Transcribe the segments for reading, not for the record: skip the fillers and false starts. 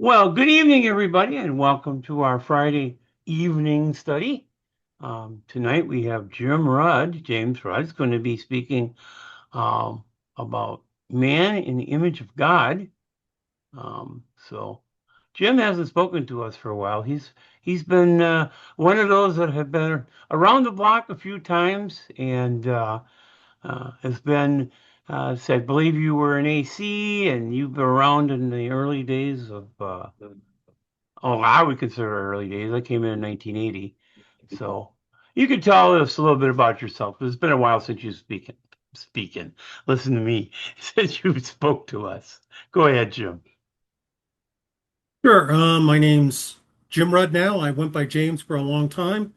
Well, good evening, everybody, and welcome to our Friday evening study. Tonight we have James Rudd, is going to be speaking um, about man in the image of God. So Jim hasn't spoken to us for a while. He's been one of those that have been around the block a few times and has been. So I believe you were in AC and you've been around in the early days of oh, I would consider early days. I came in 1980. So you could tell us a little bit about yourself. It's been a while since you speaking. Listen to me, since you spoke to us. Go ahead, Jim. Sure. My name's Jim Rudd now. I went by James for a long time,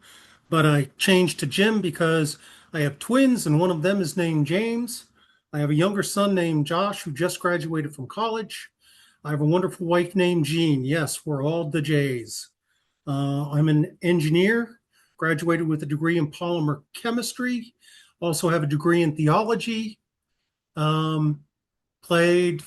but I changed to Jim because I have twins and one of them is named James. I have a younger son named Josh who just graduated from college. I have a wonderful wife named Jean. Yes, we're all the J's. I'm an engineer, graduated with a degree in polymer chemistry, also have a degree in theology. Um, Played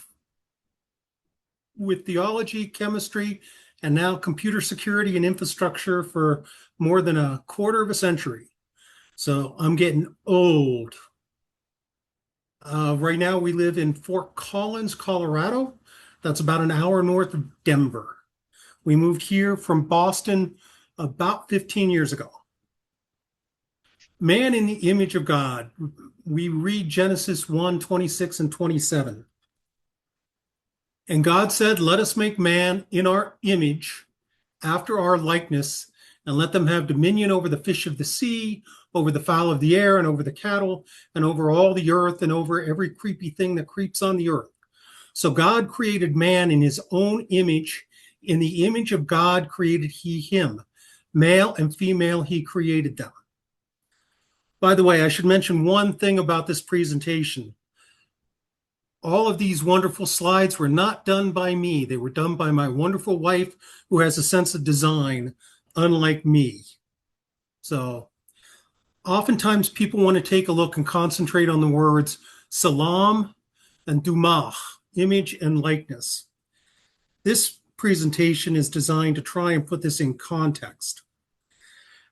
with theology, chemistry, and now computer security and infrastructure for more than a quarter of a century. So I'm getting old. Right now, we live in Fort Collins, Colorado. That's about an hour north of Denver. We moved here from Boston about 15 years ago. Man in the image of God. We read Genesis 1:26 and 27. And God said, let us make man in our image, after our likeness, and let them have dominion over the fish of the sea, over the fowl of the air, and over the cattle, and over all the earth, and over every creepy thing that creeps on the earth. So God created man in his own image. In the image of God created he him. Male and female, he created them. By the way, I should mention one thing about this presentation. All of these wonderful slides were not done by me. They were done by my wonderful wife, who has a sense of design, unlike me. So oftentimes people want to take a look and concentrate on the words salam and dumah, image and likeness. This presentation is designed to try and put this in context.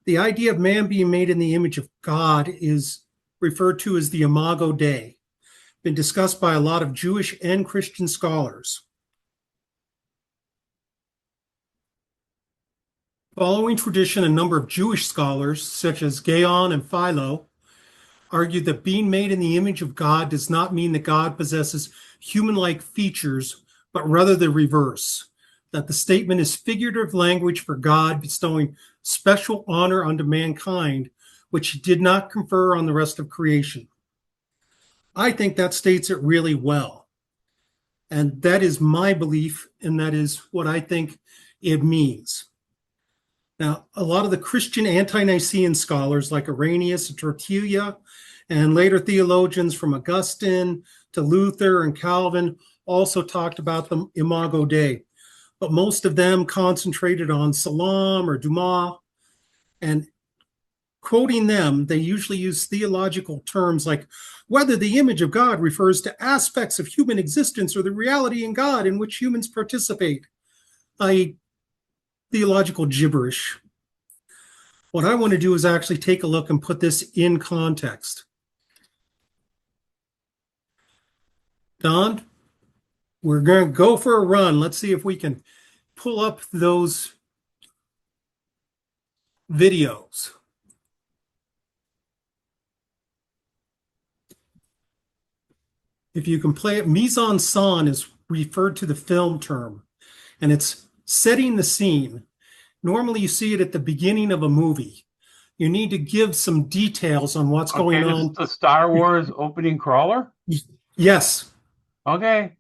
The idea of man being made in the image of God is referred to as the imago Dei, been discussed by a lot of Jewish and Christian scholars. Following tradition, a number of Jewish scholars, such as Gaon and Philo, argued that being made in the image of God does not mean that God possesses human-like features, but rather the reverse, that the statement is figurative language for God bestowing special honor unto mankind, which he did not confer on the rest of creation. I think that states it really well. And that is my belief, and that is what I think it means. Now, a lot of the Christian anti-Nicene scholars like Irenaeus and Tertullian, and later theologians from Augustine to Luther and Calvin also talked about the imago Dei, but most of them concentrated on salam or dumah. And quoting them, they usually use theological terms like whether the image of God refers to aspects of human existence or the reality in God in which humans participate, i.e., theological gibberish. What I want to do is actually take a look and put this in context. Don, we're going to go for a run. Let's see if we can pull up those videos. If you can play it, mise en scène is referred to the film term, and it's setting the scene. Normally, you see it at the beginning of a movie. You need to give some details on what's Okay, going this is on. the Star Wars opening crawler. Yes. Okay.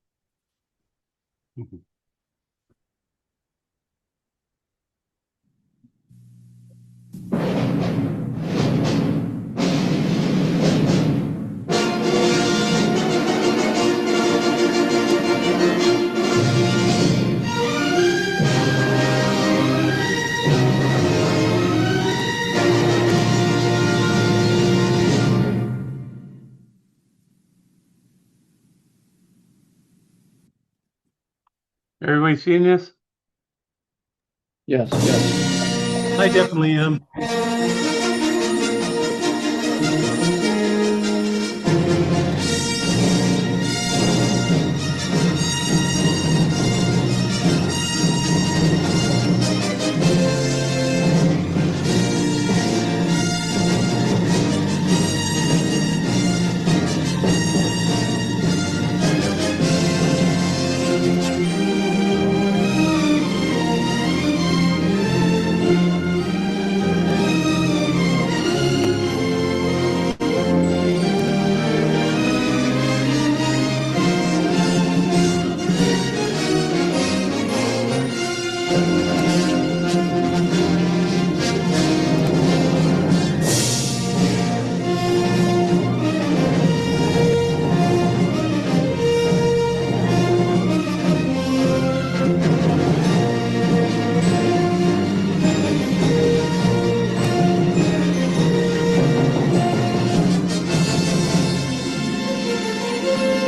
Everybody seen this? Yes, yes. I definitely am.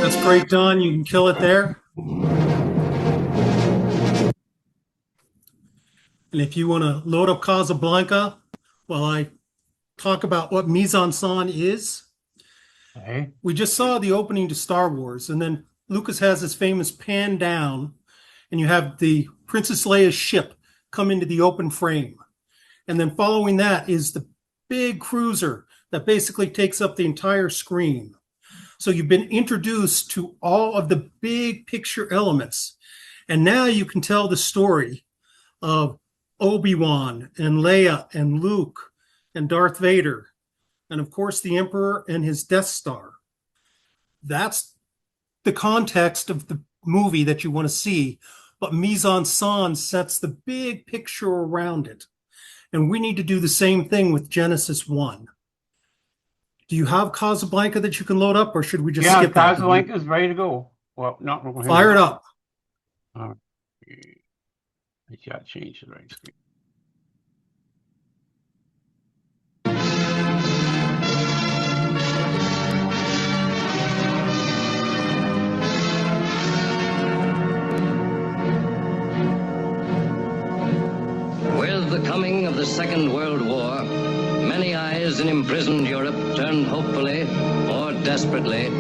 That's great, Don. You can kill it there. And if you want to load up Casablanca while I talk about what mise-en-scène is, Okay. we just saw the opening to Star Wars, and then Lucas has his famous pan down, and you have the Princess Leia's ship come into the open frame. And then following that is the big cruiser that basically takes up the entire screen. So you've been introduced to all of the big picture elements. And now you can tell the story of Obi-Wan and Leia and Luke and Darth Vader, and of course the Emperor and his Death Star. That's the context of the movie that you want to see, but mise-en-scène sets the big picture around it. And we need to do the same thing with Genesis 1. Do you have Casablanca that you can load up, or should we just skip that? Casablanca is ready to go. Well, not we're Fire it up. I got to change the right screen. With the coming of the Second World War, many eyes in imprisoned Europe turned hopefully or desperately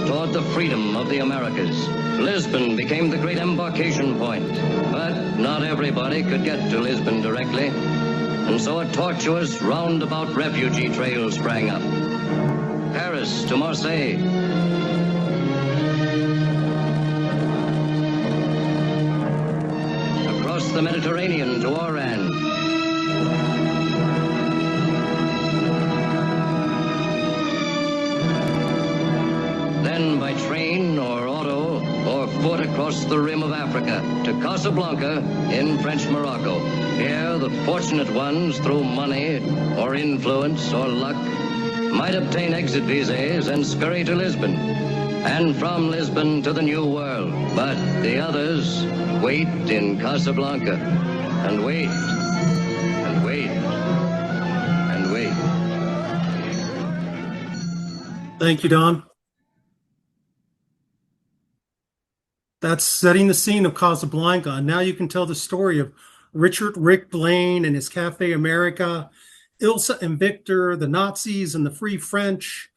toward the freedom of the Americas. Lisbon became the great embarkation point, but not everybody could get to Lisbon directly, and so a tortuous roundabout refugee trail sprang up. Paris to Marseille, across the Mediterranean to Oran, then by train or auto or foot across the rim of Africa to Casablanca in French Morocco. Here, the fortunate ones, through money or influence or luck, might obtain exit visas and scurry to Lisbon, and from Lisbon to the New World. But the others wait in Casablanca, and wait, and wait, and wait. Thank you, Don. That's setting the scene of Casablanca. And now you can tell the story of Richard Rick Blaine and his Cafe America, Ilsa and Victor, the Nazis and the Free French,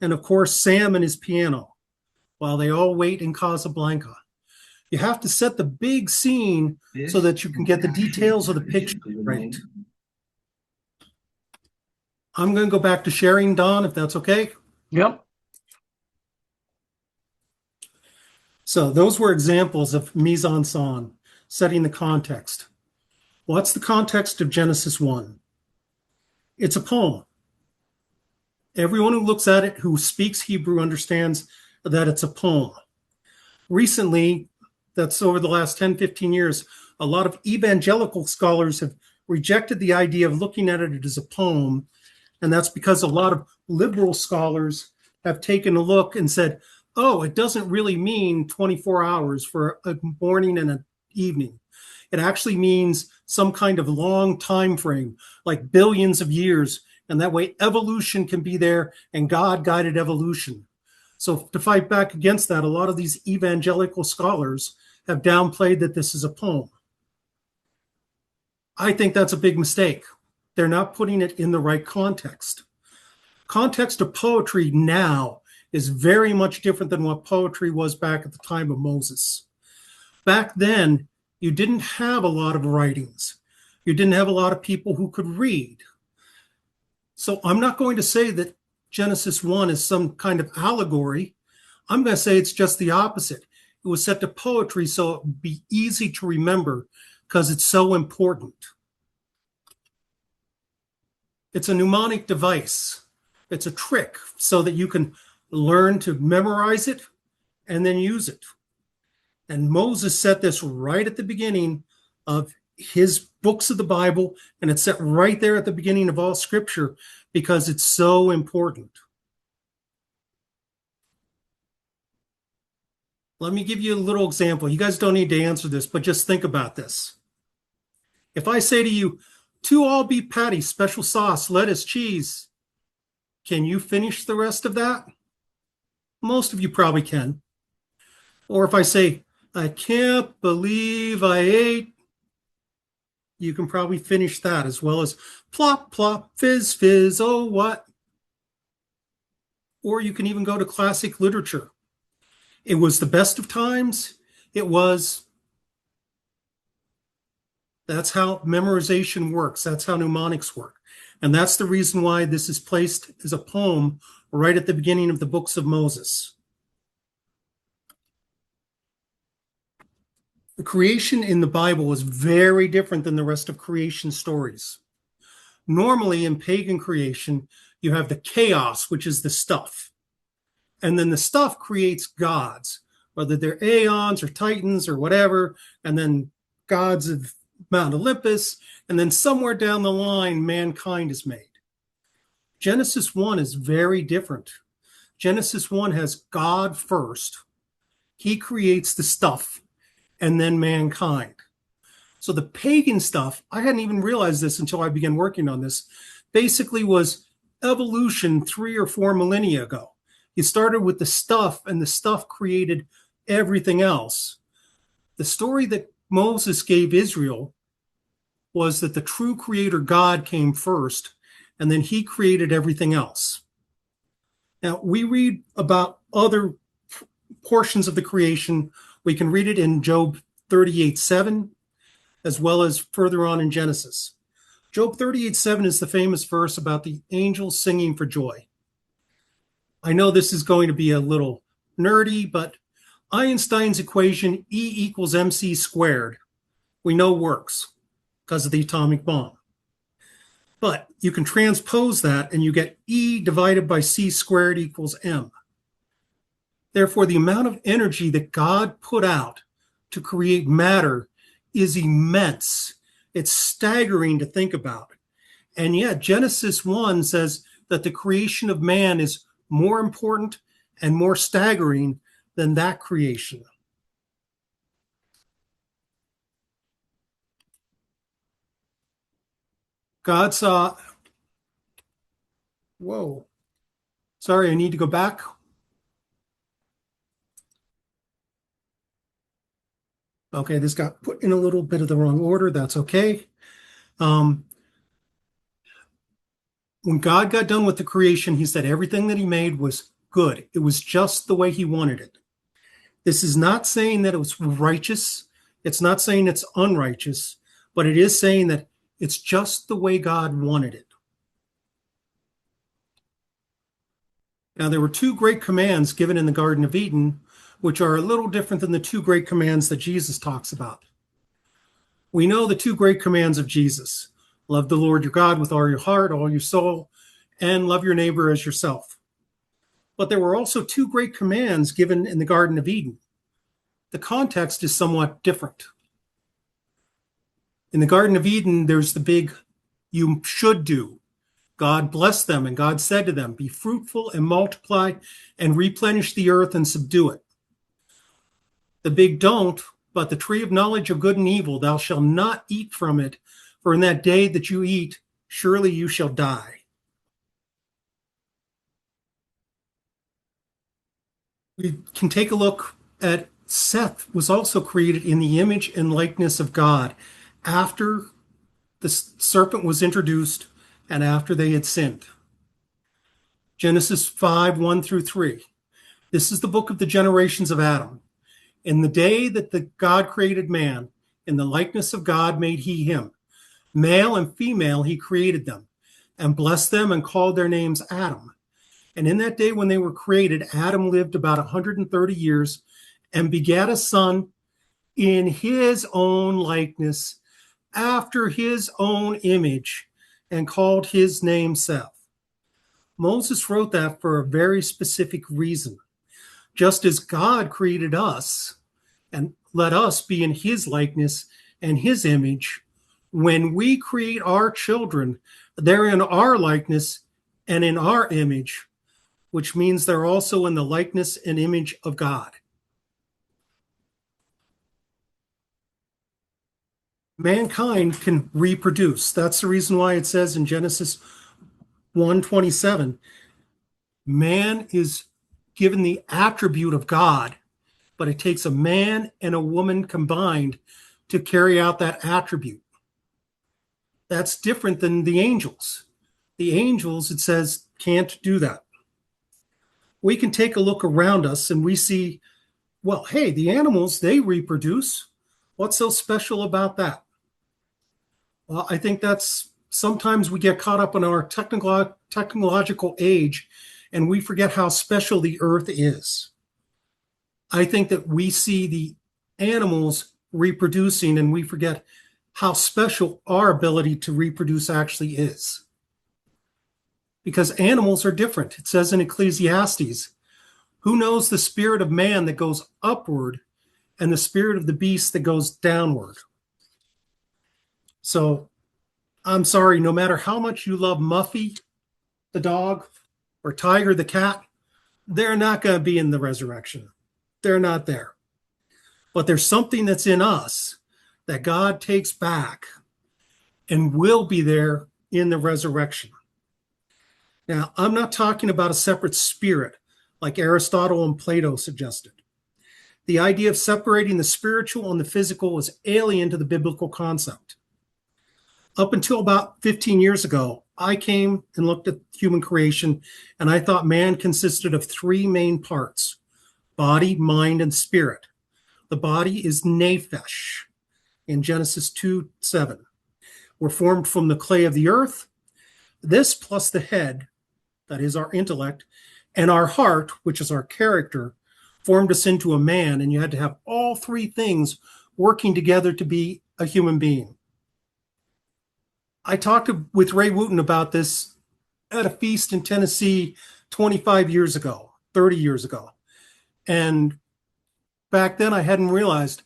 and of course, Sam and his piano, while they all wait in Casablanca. You have to set the big scene so that you can get the details of the picture right. I'm going to go back to sharing, Don, if that's okay. Yep. So those were examples of mise-en-scène, setting the context. What's the context of Genesis 1? It's a poem. Everyone who looks at it, who speaks Hebrew, understands that it's a poem. Recently, that's over the last 10, 15 years, a lot of evangelical scholars have rejected the idea of looking at it as a poem. And that's because a lot of liberal scholars have taken a look and said, oh, it doesn't really mean 24 hours for a morning and an evening. It actually means some kind of long time frame, like billions of years. And that way evolution can be there, and God guided evolution. So to fight back against that, a lot of these evangelical scholars have downplayed that this is a poem. I think that's a big mistake. They're not putting it in the right context. Context of poetry now is very much different than what poetry was back at the time of Moses. Back then, you didn't have a lot of writings. You didn't have a lot of people who could read. So I'm not going to say that Genesis 1 is some kind of allegory. I'm going to say it's just the opposite. It was set to poetry so it would be easy to remember because it's so important. It's a mnemonic device. It's a trick so that you can learn to memorize it and then use it. And Moses set this right at the beginning of his books of the Bible, and it's set right there at the beginning of all scripture because it's so important. Let me give you a little example. You guys don't need to answer this, but just think about this. If I say to you, 2 all beef patties, special sauce, lettuce, cheese, can you finish the rest of that? Most of you probably can. Or if I say, I can't believe I ate, you can probably finish that, as well as plop, plop, fizz, fizz, oh, what? Or you can even go to classic literature. It was the best of times. It was. That's how memorization works. That's how mnemonics work. And that's the reason why this is placed as a poem right at the beginning of the books of Moses. The creation in the Bible is very different than the rest of creation stories. Normally, in pagan creation, you have the chaos, which is the stuff. And then the stuff creates gods, whether they're aeons or titans or whatever, and then gods of Mount Olympus, and then somewhere down the line, mankind is made. Genesis 1 is very different. Genesis 1 has God first. He creates the stuff, and then mankind. So the pagan stuff, I hadn't even realized this until I began working on this, basically was evolution 3 or 4 millennia ago. You started with the stuff, and the stuff created everything else. The story that Moses gave Israel was that the true creator God came first, and then he created everything else. Now, we read about other portions of the creation. We can read it in Job 38:7, as well as further on in Genesis. Job 38:7 is the famous verse about the angels singing for joy. I know this is going to be a little nerdy, but Einstein's equation E equals mc squared, we know works because of the atomic bomb. But you can transpose that and you get E divided by c squared equals m. Therefore, the amount of energy that God put out to create matter is immense. It's staggering to think about. And yet, Genesis 1 says that the creation of man is more important and more staggering than that creation. God saw, whoa, sorry, I need to go back. Okay, this got put in a little bit of the wrong order. That's okay. When God got done with the creation, he said everything that he made was good. It was just the way he wanted it. This is not saying that it was righteous. It's not saying it's unrighteous, but it is saying that it's just the way God wanted it. Now, there were 2 great commands given in the Garden of Eden, which are a little different than the 2 great commands that Jesus talks about. We know the 2 great commands of Jesus. Love the Lord your God with all your heart, all your soul, and love your neighbor as yourself. But there were also 2 great commands given in the Garden of Eden. The context is somewhat different. In the Garden of Eden, there's the big, you should do. God blessed them, and God said to them, be fruitful and multiply and replenish the earth and subdue it. The big don't, but the tree of knowledge of good and evil, thou shalt not eat from it, for in that day that you eat, surely you shall die. We can take a look at Seth was also created in the image and likeness of God. After the serpent was introduced and after they had sinned. Genesis 5, 1 through 3. This is the book of the generations of Adam. In the day that God created man, in the likeness of God made he him. Male and female he created them, and blessed them and called their names Adam. And in that day when they were created, Adam lived about 130 years and begat a son in his own likeness, after his own image, and called his name Seth. Moses wrote that for a very specific reason. Just as God created us and let us be in his likeness and his image, when we create our children, they're in our likeness and in our image, which means they're also in the likeness and image of God. Mankind can reproduce. That's the reason why it says in Genesis 1:27, man is given the attribute of God, but it takes a man and a woman combined to carry out that attribute. That's different than the angels. The angels, it says, can't do that. We can take a look around us and we see, well, hey, the animals, they reproduce. What's so special about that? Well, I think that's sometimes we get caught up in our technological age and we forget how special the earth is. I think that we see the animals reproducing and we forget how special our ability to reproduce actually is. Because animals are different. It says in Ecclesiastes, who knows the spirit of man that goes upward and the spirit of the beast that goes downward? So I'm sorry, no matter how much you love Muffy, the dog, or Tiger, the cat, they're not going to be in the resurrection. They're not there. But there's something that's in us that God takes back and will be there in the resurrection. Now, I'm not talking about a separate spirit like Aristotle and Plato suggested. The idea of separating the spiritual and the physical was alien to the biblical concept. Up until about 15 years ago, I came and looked at human creation, and I thought man consisted of three main parts: body, mind, and spirit. The body is nephesh in Genesis 2:7. We're formed from the clay of the earth. This plus the head, that is our intellect, and our heart, which is our character, formed us into a man, and you had to have all three things working together to be a human being. I talked with Ray Wooten about this at a feast in Tennessee 25 years ago, 30 years ago. And back then I hadn't realized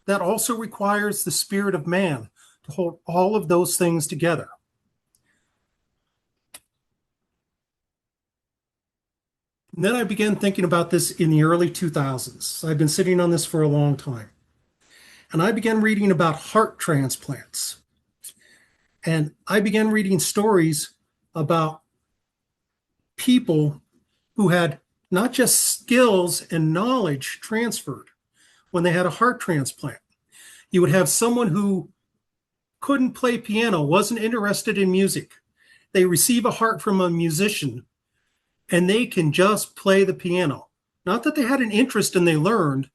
that also requires the spirit of man to hold all of those things together. And then I began thinking about this in the early 2000s. I've been sitting on this for a long time. And I began reading about heart transplants. And I began reading stories about people who had not just skills and knowledge transferred when they had a heart transplant. You would have someone who couldn't play piano, wasn't interested in music. They receive a heart from a musician and they can just play the piano. Not that they had an interest and they learned,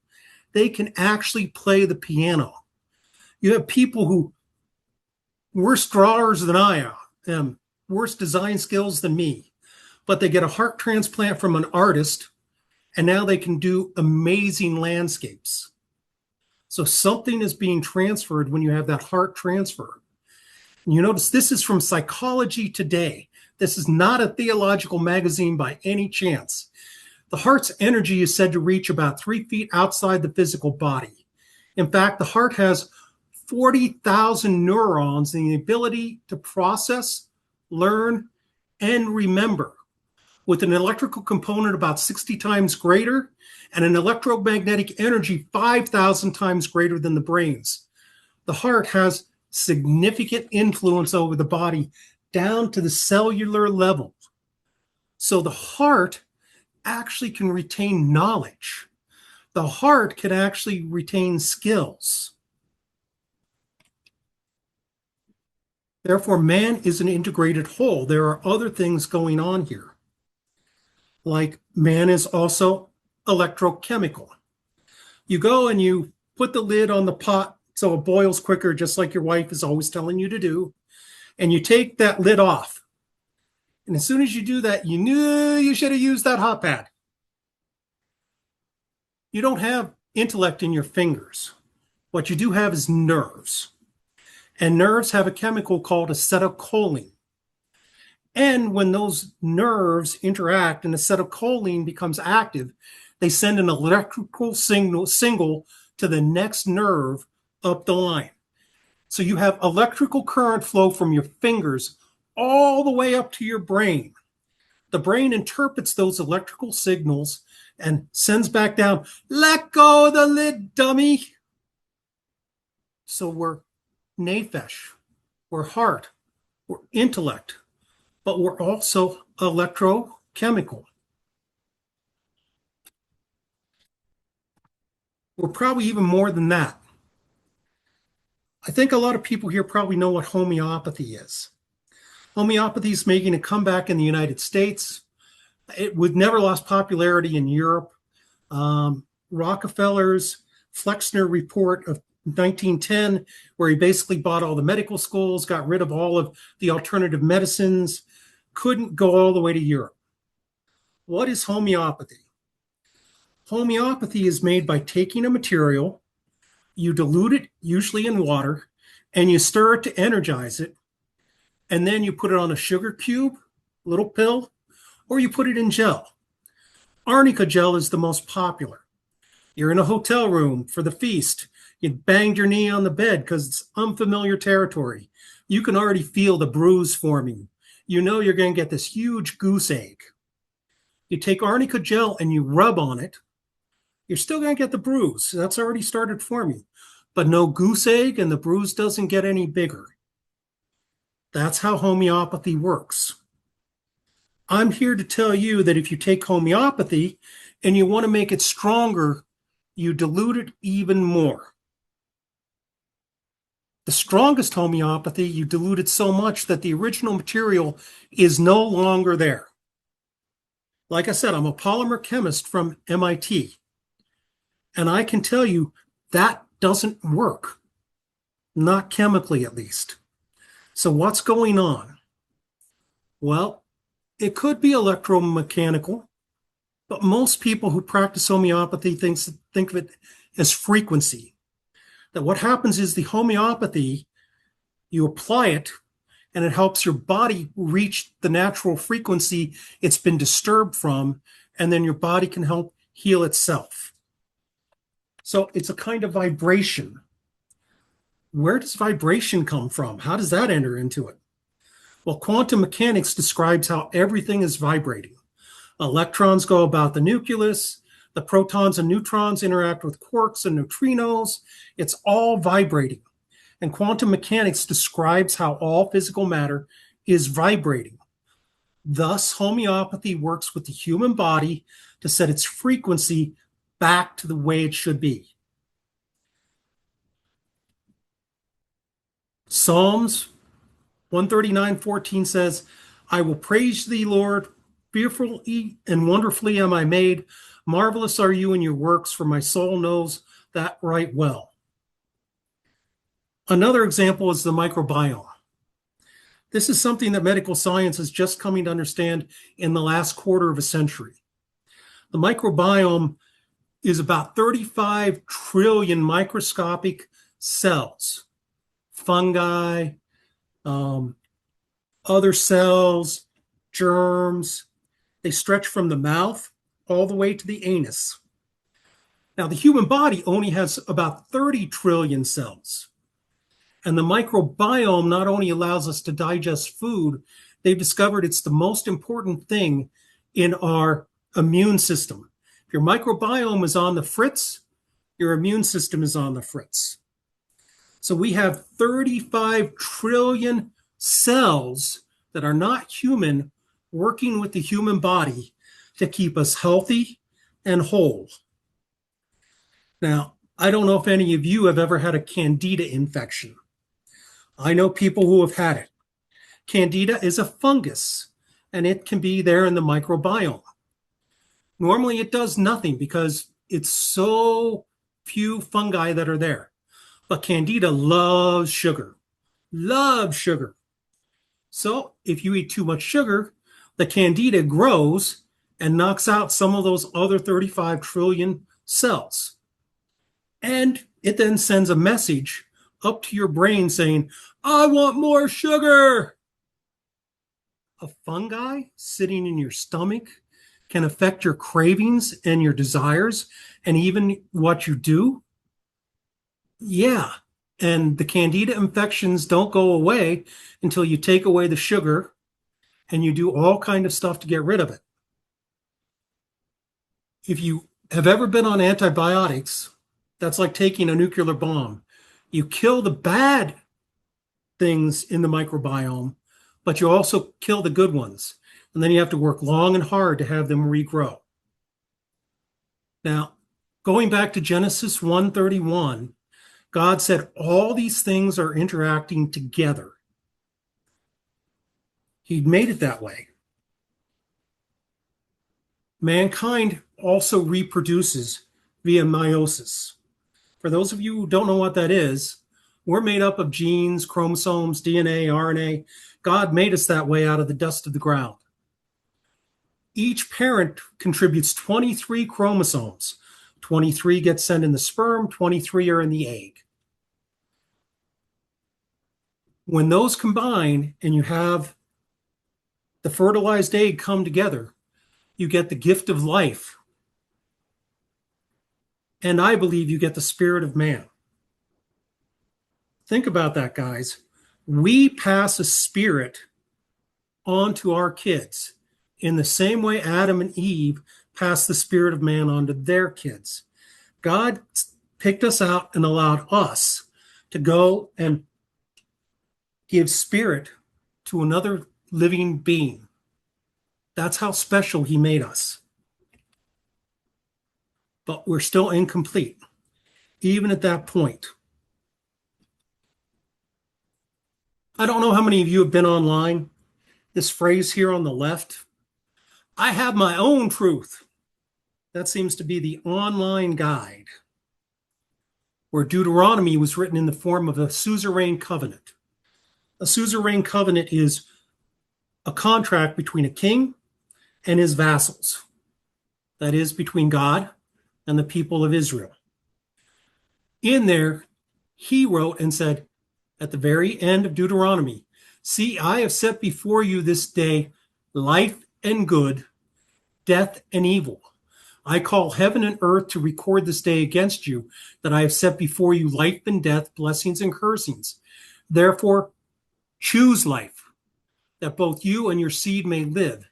they can actually play the piano. You have people who worse drawers than I am, worse design skills than me, but they get a heart transplant from an artist and now they can do amazing landscapes. So something is being transferred when you have that heart transfer. And you notice this is from Psychology Today. This is not a theological magazine by any chance. The heart's energy is said to reach about 3 feet outside the physical body. In fact, the heart has 40,000 neurons and the ability to process, learn, and remember, with an electrical component about 60 times greater and an electromagnetic energy 5,000 times greater than the brain's. The heart has significant influence over the body down to the cellular level. So the heart actually can retain knowledge. The heart can actually retain skills. Therefore, man is an integrated whole. There are other things going on here. Like man is also electrochemical. You go and you put the lid on the pot so it boils quicker, just like your wife is always telling you to do. And you take that lid off. And as soon as you do that, you knew you should have used that hot pad. You don't have intellect in your fingers. What you do have is nerves. And nerves have a chemical called acetylcholine. And when those nerves interact and acetylcholine becomes active, they send an electrical signal to the next nerve up the line. So you have electrical current flow from your fingers all the way up to your brain. The brain interprets those electrical signals and sends back down, let go of the lid, dummy. So we're nephesh, we're heart, we're intellect, but we're also electrochemical. We're probably even more than that. I think a lot of people here probably know what homeopathy is. Homeopathy is making a comeback in the United States. It would never lost popularity in Europe. Rockefeller's Flexner report of 1910, where he basically bought all the medical schools, got rid of all of the alternative medicines, couldn't go all the way to Europe. What is homeopathy? Homeopathy is made by taking a material, you dilute it, usually in water, and you stir it to energize it, and then you put it on a sugar cube, little pill, or you put it in gel. Arnica gel is the most popular. You're in a hotel room for the feast. You banged your knee on the bed because it's unfamiliar territory. You can already feel the bruise forming. You know you're going to get this huge goose egg. You take arnica gel and you rub on it. You're still going to get the bruise. That's already started forming. But no goose egg, and the bruise doesn't get any bigger. That's how homeopathy works. I'm here to tell you that if you take homeopathy and you want to make it stronger, you dilute it even more. The strongest homeopathy, you dilute it so much that the original material is no longer there. Like I said, I'm a polymer chemist from MIT. And I can tell you that doesn't work. Not chemically, at least. So what's going on? Well, it could be electromechanical, but most people who practice homeopathy think of it as frequency. That what happens is the homeopathy, you apply it, and it helps your body reach the natural frequency it's been disturbed from, and then your body can help heal itself. So it's a kind of vibration. Where does vibration come from? How does that enter into it? Well, quantum mechanics describes how everything is vibrating. Electrons go about the nucleus. The protons and neutrons interact with quarks and neutrinos. It's all vibrating. And quantum mechanics describes how all physical matter is vibrating. Thus, homeopathy works with the human body to set its frequency back to the way it should be. Psalms 139:14 says, I will praise thee, Lord. Fearfully and wonderfully am I made. Marvelous are you in your works, for my soul knows that right well. Another example is the microbiome. This is something that medical science is just coming to understand in the last quarter of a century. The microbiome is about 35 trillion microscopic cells, fungi, other cells, germs. They stretch from the mouth all the way to the anus. Now, the human body only has about 30 trillion cells. And the microbiome not only allows us to digest food, they've discovered it's the most important thing in our immune system. If your microbiome is on the fritz, your immune system is on the fritz. So we have 35 trillion cells that are not human working with the human body to keep us healthy and whole. Now, I don't know if any of you have ever had a candida infection. I know people who have had it. Candida is a fungus, and it can be there in the microbiome. Normally, it does nothing because it's so few fungi that are there. But Candida loves sugar, loves sugar. So if you eat too much sugar, the Candida grows and knocks out some of those other 35 trillion cells. And it then sends a message up to your brain saying, I want more sugar. A fungi sitting in your stomach can affect your cravings and your desires and even what you do. Yeah. And the Candida infections don't go away until you take away the sugar and you do all kind of stuff to get rid of it. If you have ever been on antibiotics, that's like taking a nuclear bomb. You kill the bad things in the microbiome, but you also kill the good ones. And then you have to work long and hard to have them regrow. Now, going back to Genesis 1:31, God said all these things are interacting together. He'd made it that way. Mankind also reproduces via meiosis. For those of you who don't know what that is, we're made up of genes, chromosomes, DNA, RNA. God made us that way out of the dust of the ground. Each parent contributes 23 chromosomes. 23 get sent in the sperm, 23 are in the egg. When those combine and you have the fertilized egg come together, you get the gift of life. And I believe you get the spirit of man. Think about that, guys. We pass a spirit on to our kids in the same way Adam and Eve passed the spirit of man on to their kids. God picked us out and allowed us to go and give spirit to another living being. That's how special he made us. But we're still incomplete, even at that point. I don't know how many of you have been online. This phrase here on the left, I have my own truth. That seems to be the online guide, where Deuteronomy was written in the form of a suzerain covenant. A suzerain covenant is a contract between a king and his vassals. That is, between God and the people of Israel. In there, he wrote and said, at the very end of Deuteronomy, see, I have set before you this day life and good, death and evil. I call heaven and earth to record this day against you, that I have set before you life and death, blessings and cursings. Therefore, choose life, that both you and your seed may live,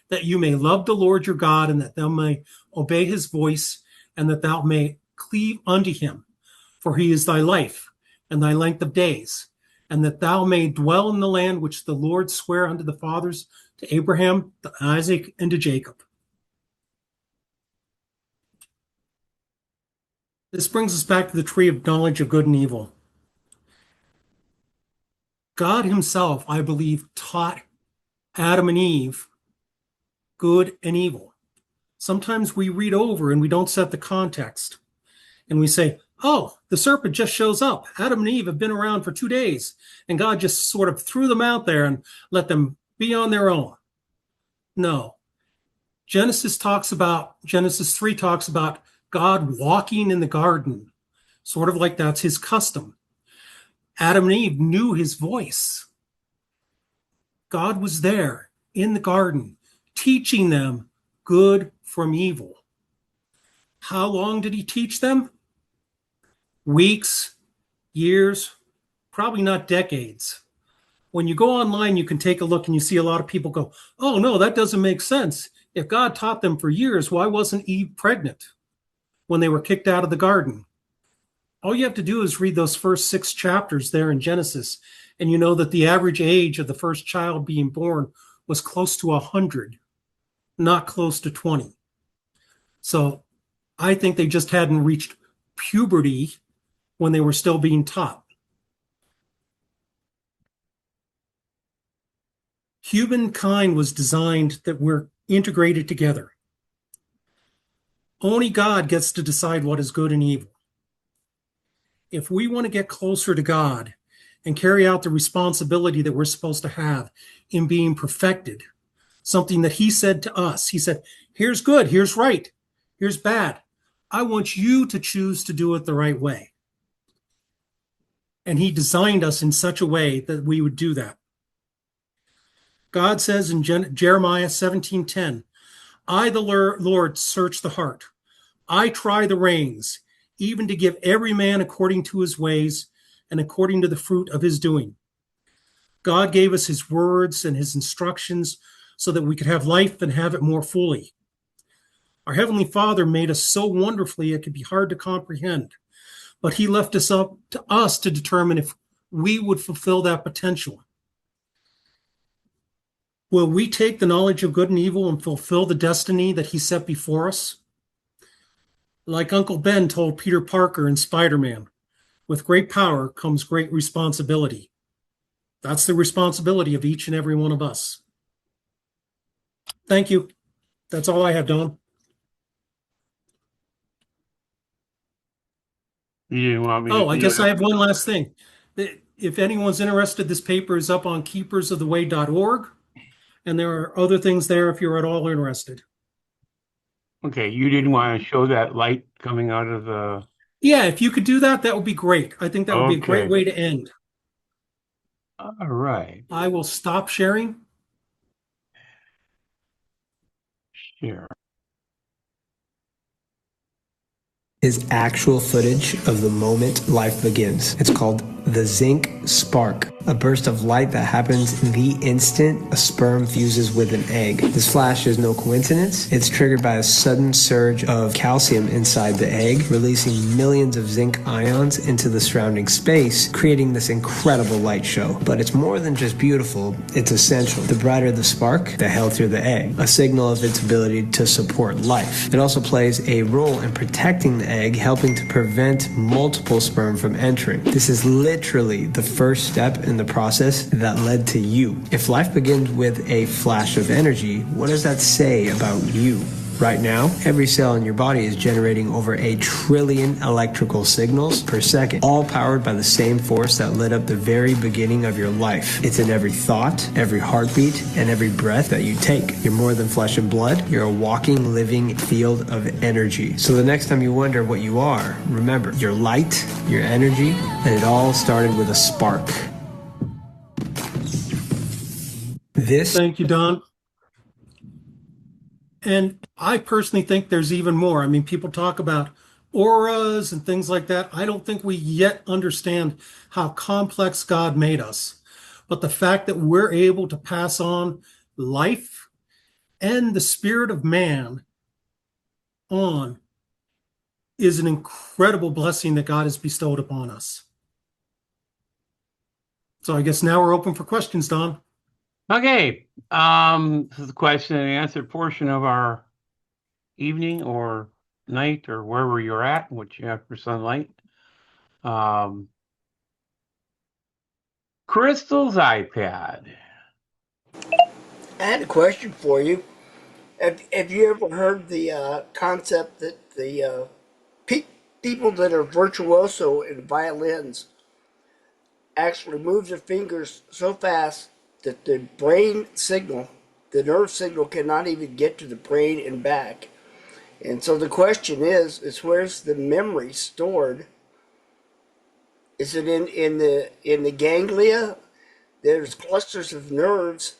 that you may love the Lord your God, and that thou may obey his voice, and that thou may cleave unto him. For he is thy life and thy length of days, and that thou may dwell in the land which the Lord sware unto the fathers, to Abraham, to Isaac, and to Jacob. This brings us back to the tree of knowledge of good and evil. God himself, I believe, taught Adam and Eve good and evil. Sometimes we read over and we don't set the context. And we say, oh, the serpent just shows up. Adam and Eve have been around for 2 days, and God just sort of threw them out there and let them be on their own. No. Genesis 3 talks about God walking in the garden, sort of like that's his custom. Adam and Eve knew his voice. God was there in the garden, teaching them good from evil. How long did he teach them? Weeks, years, probably not decades. When you go online, you can take a look and you see a lot of people go, oh, no, that doesn't make sense. If God taught them for years, why wasn't Eve pregnant when they were kicked out of the garden? All you have to do is read those first 6 chapters there in Genesis, and you know that the average age of the first child being born was close to 100, not close to 20. So I think they just hadn't reached puberty when they were still being taught. Humankind was designed that we're integrated together. Only God gets to decide what is good and evil. If we want to get closer to God and carry out the responsibility that we're supposed to have in being perfected, something that he said to us, he said, here's good, here's right, here's bad. I want you to choose to do it the right way. And he designed us in such a way that we would do that. God says in Jeremiah 17:10, I, the Lord, search the heart. I try the reins, even to give every man according to his ways and according to the fruit of his doing. God gave us his words and his instructions so that we could have life and have it more fully. Our Heavenly Father made us so wonderfully it could be hard to comprehend, but he left us up to us to determine if we would fulfill that potential. Will we take the knowledge of good and evil and fulfill the destiny that he set before us? Like Uncle Ben told Peter Parker in Spider-Man, with great power comes great responsibility. That's the responsibility of each and every one of us. Thank you. That's all I have, Don. You didn't want me to. Oh, I guess I have one last thing. If anyone's interested, this paper is up on keepersoftheway.org, and there are other things there if you're at all interested. Okay, you didn't want to show that light coming out of the. Yeah, if you could do that, that would be great. I think that would be a great Okay. way to end. All right. I will stop sharing. Sure. Is actual footage of the moment life begins. It's called the zinc spark, a burst of light that happens the instant a sperm fuses with an egg. This flash is no coincidence. It's triggered by a sudden surge of calcium inside the egg, releasing millions of zinc ions into the surrounding space, creating this incredible light show. But it's more than just beautiful, it's essential. The brighter the spark, the healthier the egg, a signal of its ability to support life. It also plays a role in protecting the egg, helping to prevent multiple sperm from entering. This is literally the first step in the process that led to you. If life begins with a flash of energy, what does that say about you? Right now, every cell in your body is generating over 1 trillion electrical signals per second, all powered by the same force that lit up the very beginning of your life. It's in every thought, every heartbeat, and every breath that you take. You're more than flesh and blood. You're a walking, living field of energy. So the next time you wonder what you are, remember, your light, your energy, and it all started with a spark. Thank you, Don. And I personally think there's even more. I mean, people talk about auras and things like that. I don't think we yet understand how complex God made us. But the fact that we're able to pass on life and the spirit of man on is an incredible blessing that God has bestowed upon us. So I guess now we're open for questions, Don. Okay. This is the question and answer portion of our evening or night or wherever you're at, what you have for sunlight. Crystal's iPad. I had a question for you. Have you ever heard the concept that the people that are virtuoso in violins actually move their fingers so fast that the brain signal, the nerve signal, cannot even get to the brain and back? And so the question is where's the memory stored? Is it in the ganglia? There's clusters of nerves.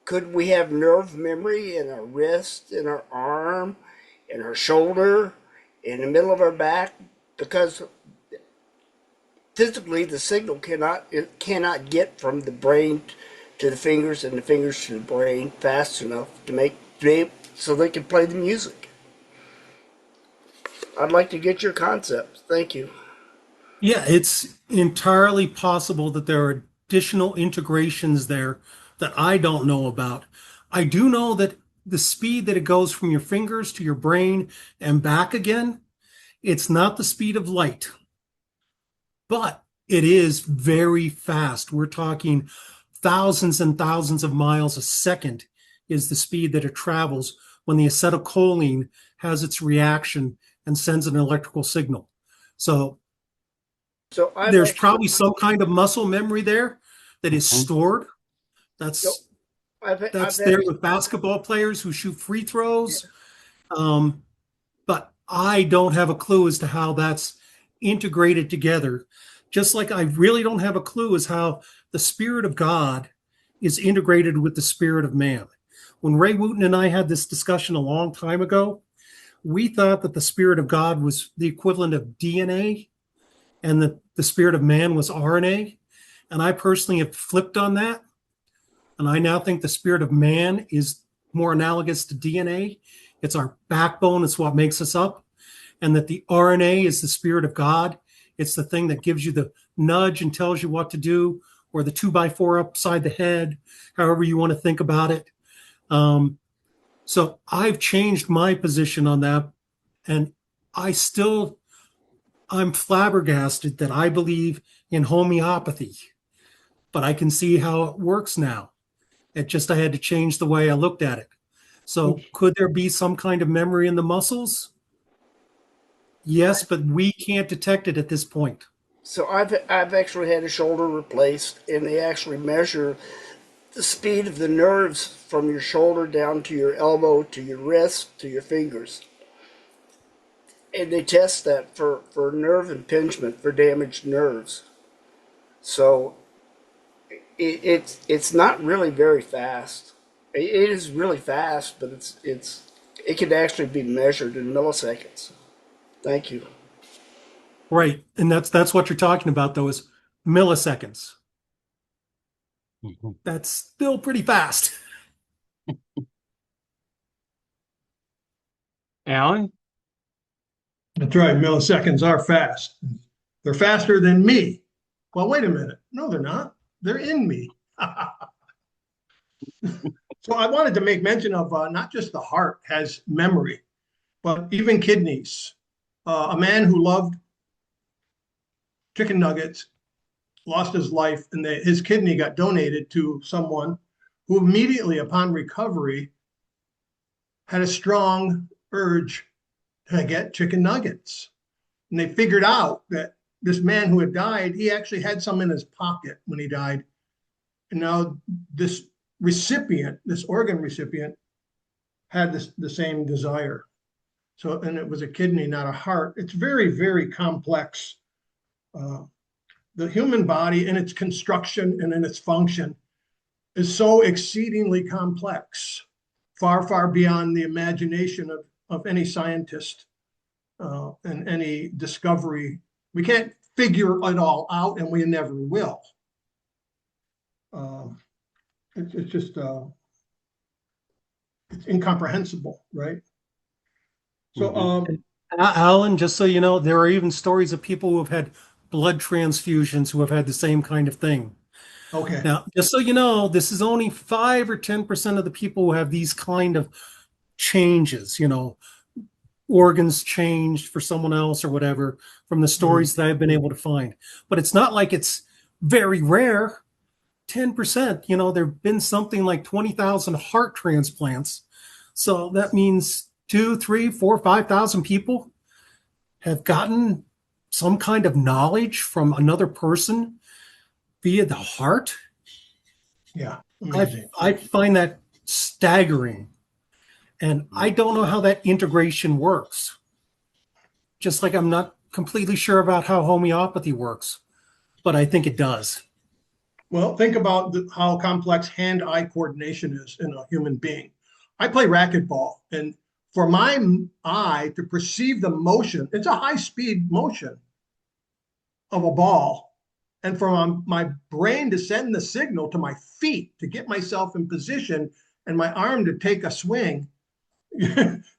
Could we have nerve memory in our wrist, in our arm, in our shoulder, in the middle of our back? Because physically the signal cannot get from the brain to the fingers and the fingers to the brain fast enough so they can play the music. I'd like to get your concepts. Thank you. Yeah, it's entirely possible that there are additional integrations there that I don't know about. I do know that the speed that it goes from your fingers to your brain and back again, it's not the speed of light, but it is very fast. We're talking thousands and thousands of miles a second is the speed that it travels when the acetylcholine has its reaction and sends an electrical signal. So So I've there's actually, probably some kind of muscle memory there that is Mhm. stored. so That's I've there actually, with basketball players who shoot free throws. yeah. Um, but I don't have a clue as to how that's integrated together. Just like I really don't have a clue as how the Spirit of God is integrated with the Spirit of man. When Ray Wooten and I had this discussion a long time ago, we thought that the Spirit of God was the equivalent of DNA and that the Spirit of man was RNA. And I personally have flipped on that. And I now think the Spirit of man is more analogous to DNA. It's our backbone, it's what makes us up. And that the RNA is the Spirit of God. It's the thing that gives you the nudge and tells you what to do, or the 2x4 upside the head, however you want to think about it. So I've changed my position on that. And I'm flabbergasted that I believe in homeopathy, but I can see how it works now. I had to change the way I looked at it. So could there be some kind of memory in the muscles? Yes, but we can't detect it at this point. So I've actually had a shoulder replaced, and they actually measure the speed of the nerves from your shoulder down to your elbow to your wrist to your fingers, and they test that for nerve impingement for damaged nerves. So it's not really very fast. It is really fast, but it can actually be measured in milliseconds. Thank you. Right. And that's what you're talking about, though, is milliseconds. Mhm. That's still pretty fast. Alan? That's right. Milliseconds are fast. They're faster than me. Well, wait a minute. No, they're not. They're in me. So I wanted to make mention of not just the heart has memory, but even kidneys. A man who loved chicken nuggets lost his life, and his kidney got donated to someone who immediately upon recovery had a strong urge to get chicken nuggets. And they figured out that this man who had died, he actually had some in his pocket when he died. And now this recipient, this organ recipient, had the same desire. So, and it was a kidney, not a heart. It's very, very complex. Uh, the human body in its construction and in its function is so exceedingly complex, far, far beyond the imagination of any scientist and any discovery. We can't figure it all out, and we never will. It's just it's incomprehensible, right? So, Mhm. Alan, just so you know, there are even stories of people who have had blood transfusions who have had the same kind of thing. okay, Now, just so you know, this is only 5 or 10% of the people who have these kind of changes, organs changed for someone else or whatever from the stories that I've been able to find. But it's not like it's very rare. 10%, there have been something like 20,000 heart transplants. So that means 2, 3, 4, 5,000 people have gotten some kind of knowledge from another person via the heart. yeah, I, amazing. I find that staggering. And I don't know how that integration works. Just like I'm not completely sure about how homeopathy works, but I think it does. Well, think about how complex hand-eye coordination is in a human being. I play racquetball, and for my eye to perceive the motion, it's a high-speed motion of a ball, and for my brain to send the signal to my feet to get myself in position and my arm to take a swing.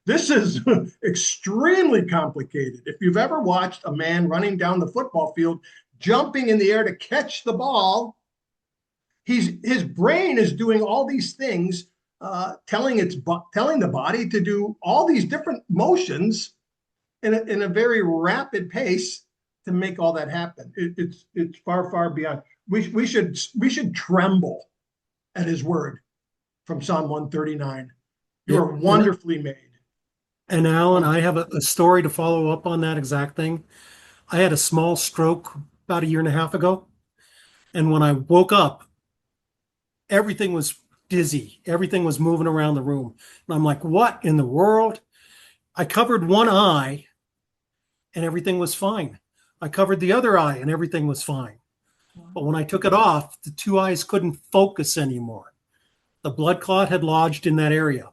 This is extremely complicated. If you've ever watched a man running down the football field, jumping in the air to catch the ball, his brain is doing all these things, telling the body to do all these different motions in a very rapid pace to make all that happen. It's far, far beyond. We should tremble at his word from Psalm 139. You Yeah. are wonderfully made. And Alan, I have a story to follow up on that exact thing. I had a small stroke about a year and a half ago. And when I woke up, everything was dizzy. Everything was moving around the room. And I'm like, what in the world? I covered one eye and everything was fine. I covered the other eye and everything was fine. But when I took it off, the two eyes couldn't focus anymore. The blood clot had lodged in that area.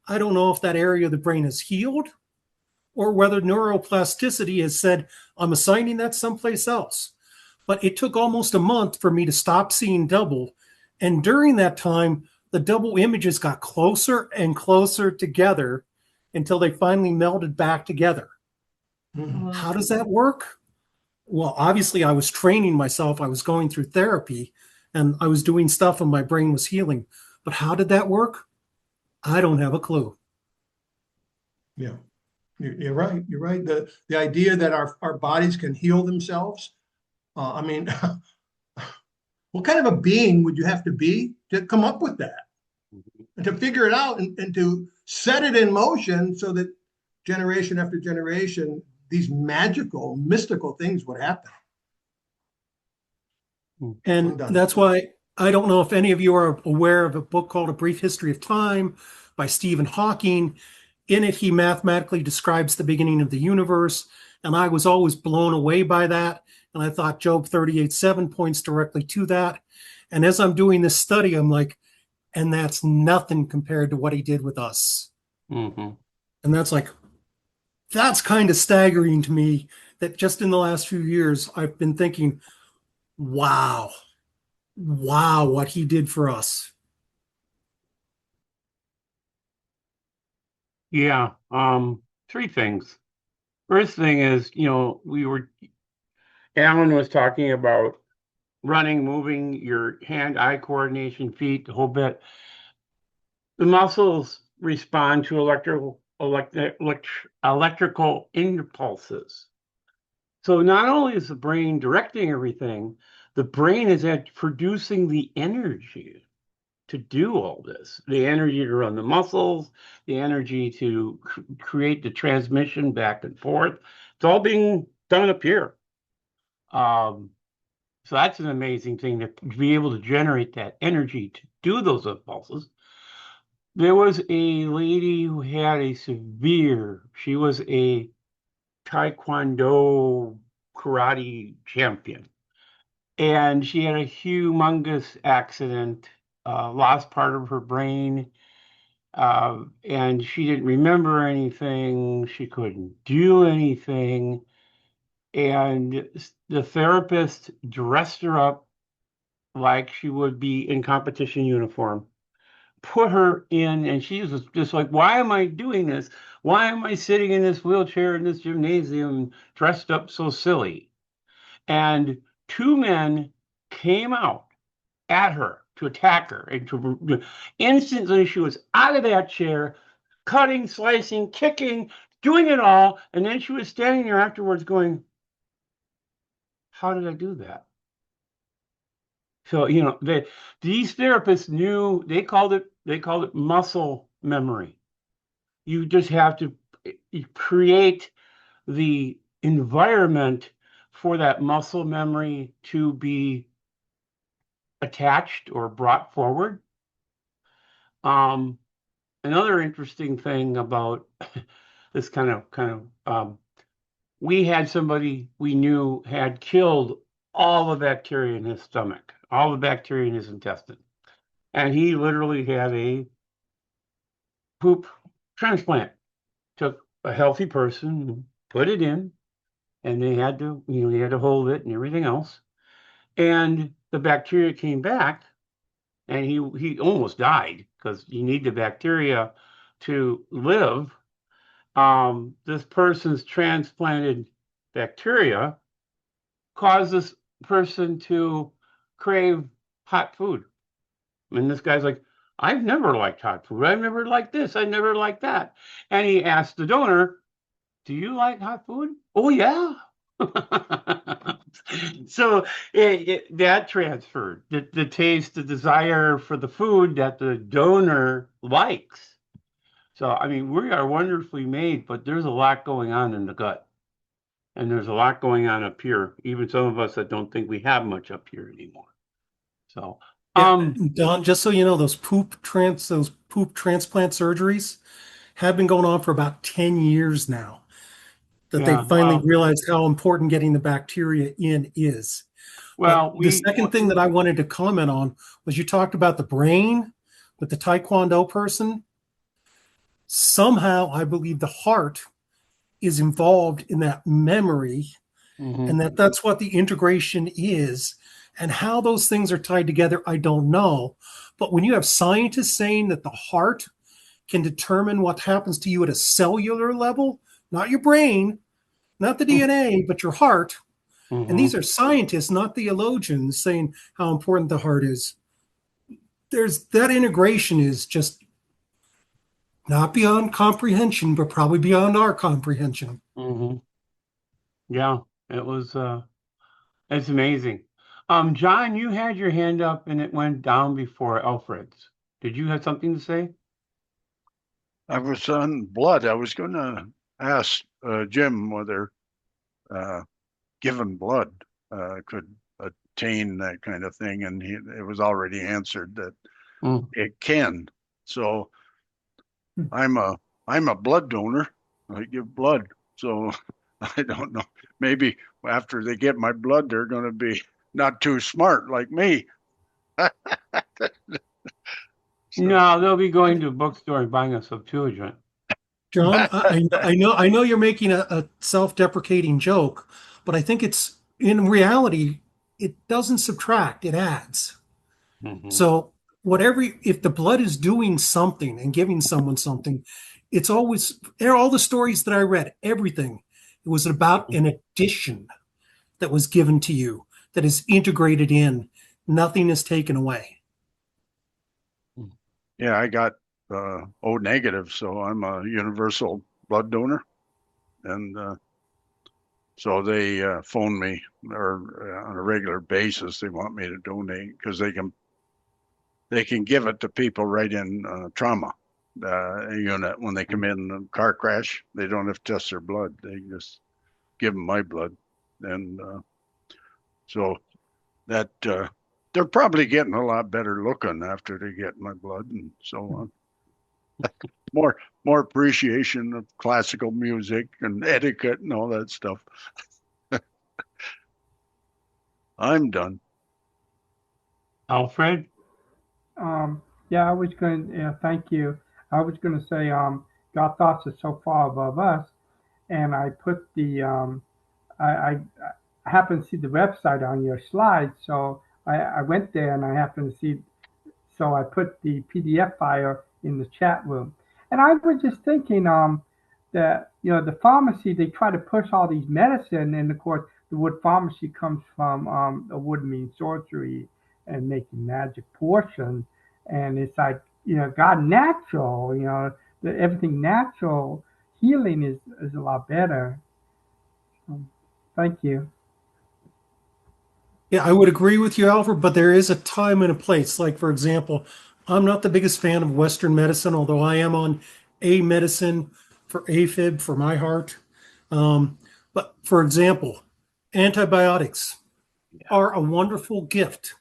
I don't know if that area of the brain is healed or whether neuroplasticity has said, I'm assigning that someplace else. But it took almost a month for me to stop seeing double. And during that time, the double images got closer and closer together until they finally melded back together. Mhm. How does that work? Well, obviously, I was training myself. I was going through therapy and I was doing stuff and my brain was healing. But how did that work? I don't have a clue. Yeah, you're right. You're right. The idea that our bodies can heal themselves. I mean, what kind of a being would you have to be to come up with that and to figure it out and to set it in motion so that generation after generation, these magical, mystical things would happen? I'm And done. that's why I don't know if any of you are aware of a book called A Brief History of Time by Stephen Hawking. In it, he mathematically describes the beginning of the universe. And I was always blown away by that. And I thought Job 38:7 points directly to that. And as I'm doing this study, I'm like, and that's nothing compared to what he did with us. Mm-hmm. And that's kind of staggering to me that just in the last few years, I've been thinking, wow, wow, what he did for us. Yeah. Three things. First thing is, Alan was talking about running, moving your hand-eye coordination, feet, the whole bit. The muscles respond to electrical impulses. So not only is the brain directing everything, the brain is at producing the energy to do all this, the energy to run the muscles, the energy to create the transmission back and forth. It's all being done up here. Um, so that's an amazing thing to be able to generate that energy to do those impulses. There was a lady who had she was a Taekwondo karate champion, and she had a humongous accident, lost part of her brain, and she didn't remember anything. She couldn't do anything. And the therapist dressed her up like she would be in competition uniform, put her in, and she was just like, why am I doing this? Why am I sitting in this wheelchair in this gymnasium dressed up so silly? And two men came out at her to attack her. And instantly she was out of that chair, cutting, slicing, kicking, doing it all. And then she was standing there afterwards going, how did I do that? So, these therapists knew, they called it muscle memory. You just have to create the environment for that muscle memory to be attached or brought forward. Um, Another interesting thing about this we had somebody we knew had killed all the bacteria in his stomach, all the bacteria in his intestine, and he literally had a poop transplant. Took a healthy person, put it in, and they had to hold it and everything else. And the bacteria came back, and he almost died because you need the bacteria to live. This person's transplanted bacteria caused this person to crave hot food. And this guy's like, I've never liked hot food. I've never liked this. I never liked that. And he asked the donor, do you like hot food? Oh, yeah. So that transferred the taste, the desire for the food that the donor likes. So, I mean, we are wonderfully made, but there's a lot going on in the gut. And there's a lot going on up here, even some of us that don't think we have much up here anymore. So, Yeah, Don, just so you know, those poop transplant surgeries have been going on for about 10 years now, that they yeah, finally realized how important getting the bacteria in is. But well, the second thing that I wanted to comment on was you talked about the brain with the Taekwondo person. Somehow, I believe the heart is involved in that memory, mhm, and that's what the integration is. And how those things are tied together, I don't know. But when you have scientists saying that the heart can determine what happens to you at a cellular level, not your brain, not the DNA, but your heart. And these mhm, are scientists, not theologians, saying how important the heart is. There's that integration is just not beyond comprehension, but probably beyond our comprehension. mhm. Yeah, it was it's amazing. John, you had your hand up and it went down before Alfred's. Did you have something to say? I was on blood. I was going to ask Jim whether uh, given blood could attain that kind of thing, and it was already answered that Mm. it can. So I'm a blood donor. I give blood. So I don't know. Maybe after they get my blood, they're going to be not too smart like me. So, No, they'll be going to a bookstore and buying a Septuagint. John, I know you're making a self-deprecating joke, but I think it's in reality, it doesn't subtract, it adds. Mhm, So whatever, if the blood is doing something and giving someone something, it's always all the stories that I read, everything, it was about an addition that was given to you that is integrated in. Nothing is taken away. yeah, I got O negative, so I'm a universal blood donor, and so they phone me or on a regular basis. They want me to donate because they can give it to people right in trauma unit when they come in a car crash. They don't have to test their blood. They just give them my blood, and so that they're probably getting a lot better looking after they get my blood and so on. More more appreciation of classical music and etiquette and all that stuff. I'm done. Alfred? Yeah, I was going to, thank you. I was going to say, God thoughts are so far above us. And I put I happened to see the website on your slide. So I went there and I happened to see, so I put the PDF file in the chat room. And I was just thinking, that, the pharmacy, they try to push all these medicine. And of course, the word pharmacy comes from, the word means sorcery and making magic potions. And it's like, God natural, everything natural healing is a lot better. Thank you. Yeah, I would agree with you, Alfred, but there is a time and a place. Like, for example, I'm not the biggest fan of Western medicine, although I am on a medicine for AFib for my heart. But for example, antibiotics are a wonderful gift.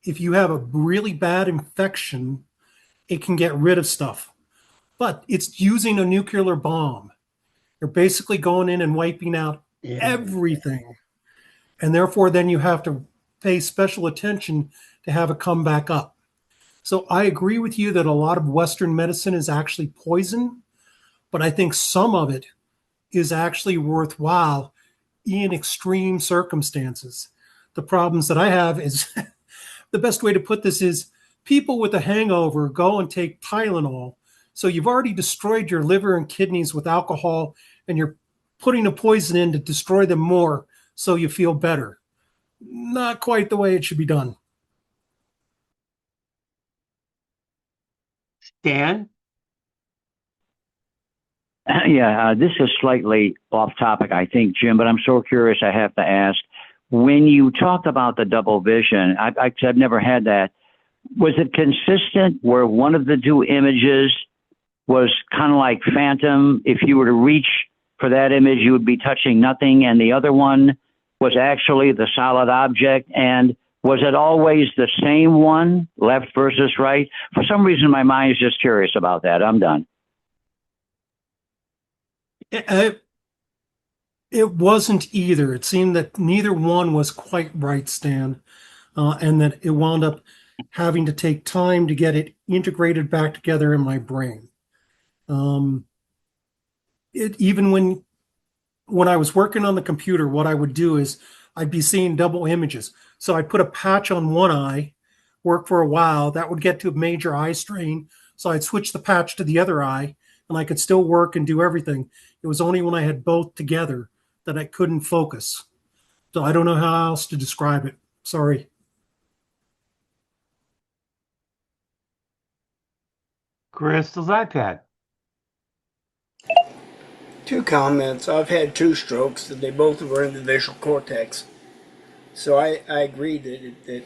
If you have a really bad infection, it can get rid of stuff, but it's using a nuclear bomb. You're basically going in and wiping out Yeah. everything. And therefore, then you have to pay special attention to have it come back up. So I agree with you that a lot of Western medicine is actually poison, but I think some of it is actually worthwhile in extreme circumstances. The problems that I have is the best way to put this is people with a hangover go and take Tylenol. So you've already destroyed your liver and kidneys with alcohol, and you're putting a poison in to destroy them more so you feel better. Not quite the way it should be done. Stan? Yeah, this is slightly off topic, I think, Jim, but I'm so curious I have to ask. When you talked about the double vision, I've never had that. Was it consistent where one of the two images was kind of like phantom? If you were to reach for that image, you would be touching nothing, and the other one was actually the solid object? And was it always the same one, left versus right? For some reason, my mind is just curious about that. I'm done. It wasn't either. It seemed that neither one was quite right, Stan, and that it wound up having to take time to get it integrated back together in my brain. Even when I was working on the computer, what I would do is I'd be seeing double images. So I'd put a patch on one eye, work for a while. That would get to a major eye strain. So I'd switch the patch to the other eye, and I could still work and do everything. It was only when I had both together that I couldn't focus. So I don't know how else to describe it. Sorry. Crystal's iPad. Two comments. I've had two strokes, and they both were in the visual cortex. So I agree that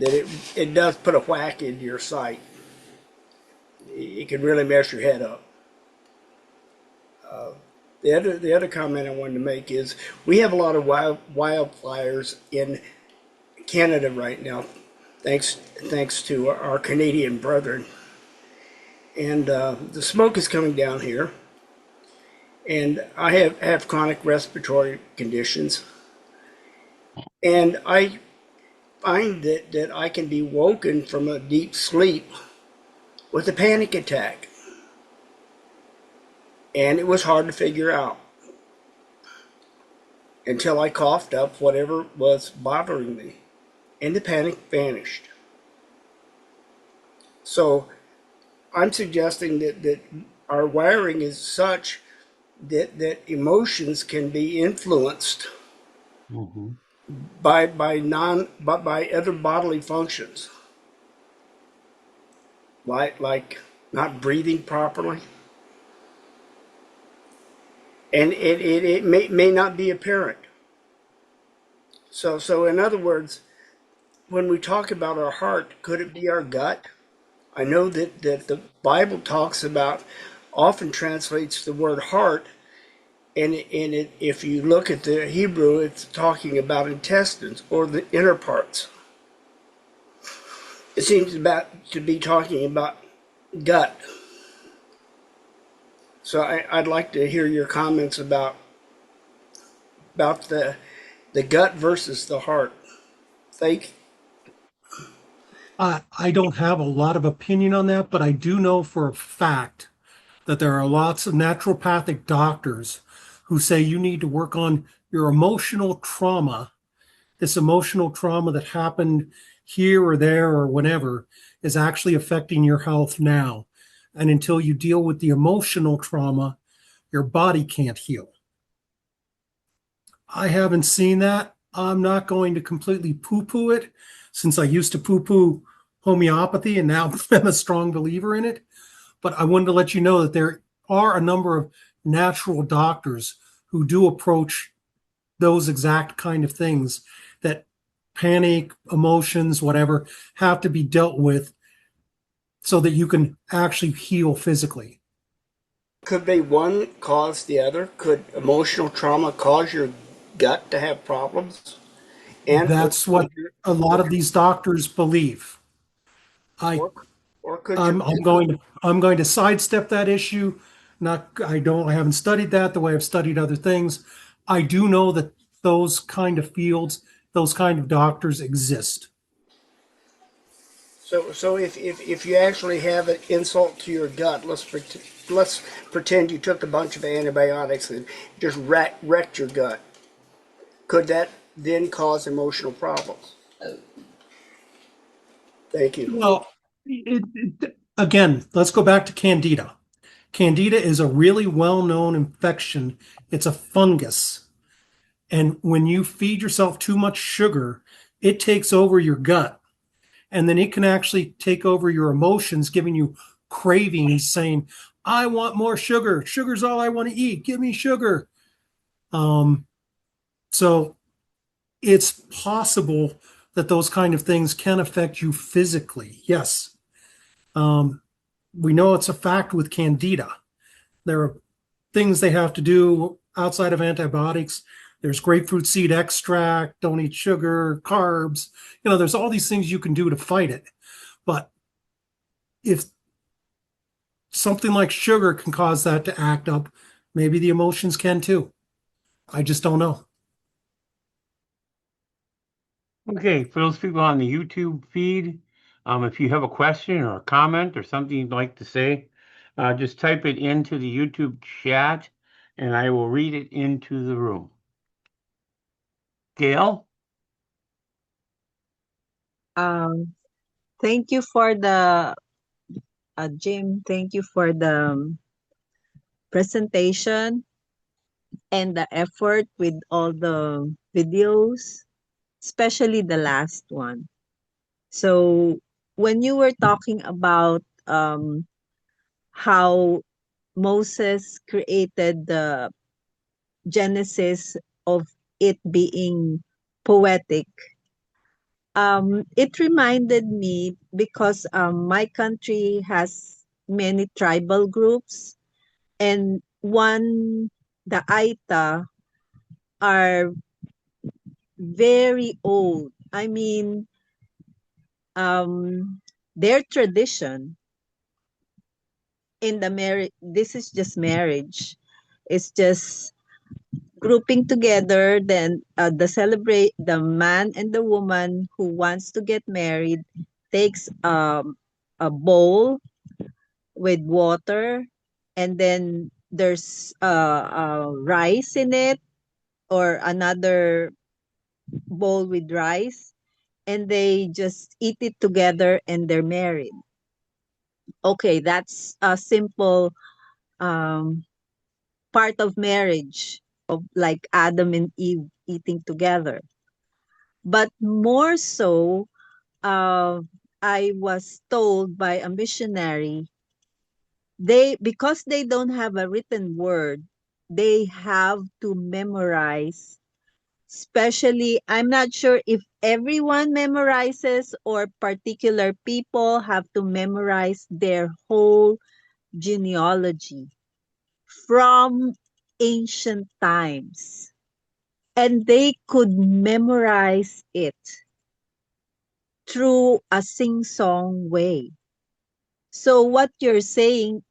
it does put a whack into your sight. It can really mess your head up. The other comment I wanted to make is we have a lot of wildfires in Canada right now, thanks to our Canadian brethren, and the smoke is coming down here. And I have chronic respiratory conditions, and I find that I can be woken from a deep sleep with a panic attack. And it was hard to figure out until I coughed up whatever was bothering me, and the panic vanished. So I'm suggesting that our wiring is such that emotions can be influenced by other bodily functions, like not breathing properly, and it may not be apparent. So in other words, when we talk about our heart, could it be our gut? I know that the Bible talks about, often translates the word heart, and if you look at the Hebrew, it's talking about intestines or the inner parts. It seems to be talking about gut. So I'd like to hear your comments about the gut versus the heart. Thank. I don't have a lot of opinion on that, but I do know for a fact that there are lots of naturopathic doctors who say you need to work on your emotional trauma. This emotional trauma that happened here or there or whenever is actually affecting your health now. And until you deal with the emotional trauma, your body can't heal. I haven't seen that. I'm not going to completely poo-poo it, since I used to poo-poo homeopathy and now I'm a strong believer in it. But I wanted to let you know that there are a number of natural doctors who do approach those exact kind of things, that panic, emotions, whatever, have to be dealt with so that you can actually heal physically. Could they one cause the other? Could emotional trauma cause your gut to have problems? And That's what a lot of these doctors believe. or could I'm your going to sidestep that issue. I haven't studied that the way I've studied other things. I do know that those kind of fields, those kind of doctors exist. so if you actually have an insult to your gut, let's pretend you took a bunch of antibiotics and just wrecked your gut. Could that then cause emotional problems? Thank you. Well, again, let's go back to Candida. Candida is a really well-known infection. It's a fungus. And when you feed yourself too much sugar, it takes over your gut. And then it can actually take over your emotions, giving you cravings saying, I want more sugar. Sugar's all I want to eat. Give me sugar. So it's possible that those kind of things can affect you physically. Yes. We know it's a fact with candida. There are things they have to do outside of antibiotics. There's grapefruit seed extract, don't eat sugar, carbs. There's all these things you can do to fight it. But if something like sugar can cause that to act up, maybe the emotions can too. I just don't know. Okay, for those people on the YouTube feed, if you have a question or a comment or something you'd like to say, just type it into the YouTube chat and I will read it into the room. Gail? Thank you for the Jim. Thank you for the presentation and the effort with all the videos, especially the last one. So when you were talking about how Moses created the Genesis of it being poetic, it reminded me because my country has many tribal groups, and the Aita, are very old. I mean, their tradition in the marriage, this is just marriage. It's just grouping together. Then the man and the woman who wants to get married takes a bowl with water, and then there's rice in it, or another bowl with rice, and they just eat it together and they're married. Okay, that's a simple um, part of marriage, of like Adam and Eve eating together. But more so, uh, I was told by a missionary, because they don't have a written word, they have to memorize. Especially, I'm not sure if everyone memorizes or particular people have to memorize their whole genealogy from ancient times. And they could memorize it through a sing-song way. So what you're saying,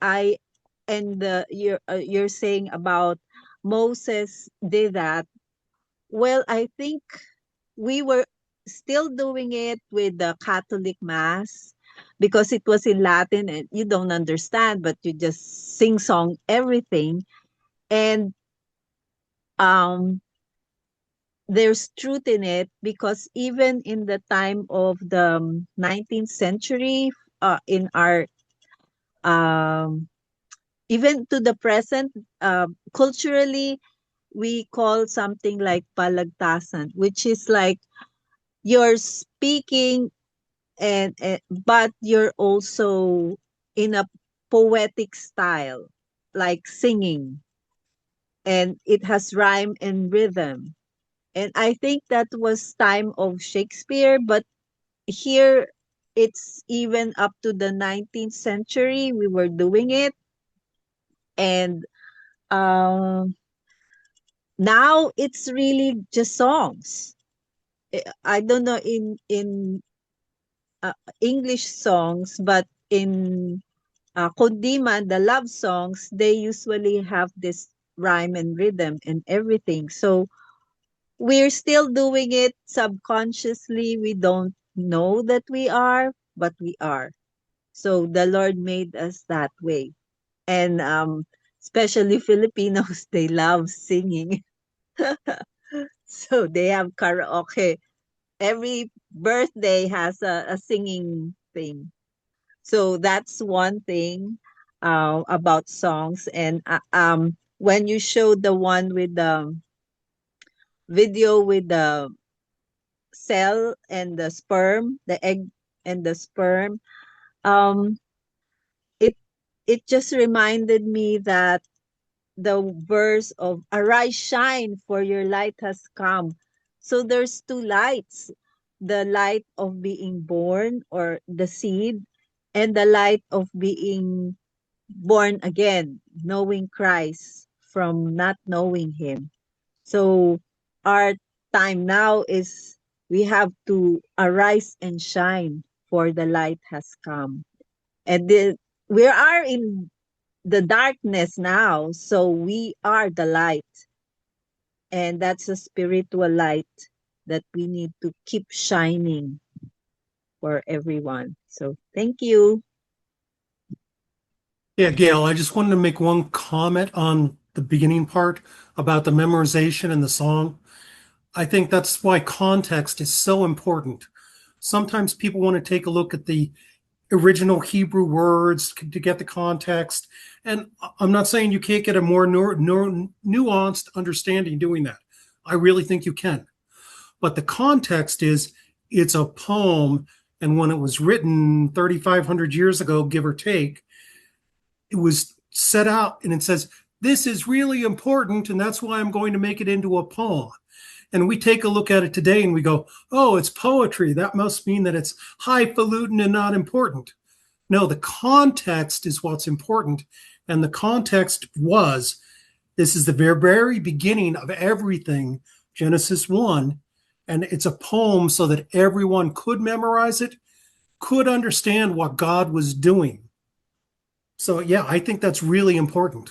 you're saying about Moses did that. Well, I think we were still doing it with the Catholic Mass because it was in Latin and you don't understand, but you just sing song everything. And um, there's truth in it because even in the time of the 19th century, in our um, even to the present, culturally, we call something like palagtasan, which is like you're speaking and but you're also in a poetic style, like singing, and it has rhyme and rhythm. And I think that was time of Shakespeare, but here it's even up to the 19th century we were doing it. And um now it's really just songs. I don't know in English songs, but in Kundiman, the love songs, they usually have this rhyme and rhythm and everything. So we're still doing it subconsciously. We don't know that we are, but we are. So the Lord made us that way. And especially Filipinos, they love singing. So they have karaoke. Every birthday has a singing thing. So that's one thing about songs. And when you showed the one with the video with the cell and the sperm, the egg and the sperm, um, it it just reminded me that the verse of arise, shine, for your light has come. So there's two lights, the light of being born or the seed, and the light of being born again, knowing Christ from not knowing him. So our time now is we have to arise and shine, for the light has come. And we are in the darkness now, so we are the light. And that's a spiritual light that we need to keep shining for everyone. So thank you. Yeah, Gail, I just wanted to make one comment on the beginning part about the memorization and the song. I think that's why context is so important. Sometimes people want to take a look at the original Hebrew words to get the context. And I'm not saying you can't get a more nuanced understanding doing that. I really think you can. But the context is it's a poem. And when it was written 3,500 years ago, give or take, it was set out and it says, this is really important. And that's why I'm going to make it into a poem. And we take a look at it today and we go, oh, it's poetry. That must mean that it's highfalutin and not important. No, the context is what's important. And the context was, this is the very beginning of everything, Genesis 1. And it's a poem so that everyone could memorize it, could understand what God was doing. So, yeah, I think that's really important.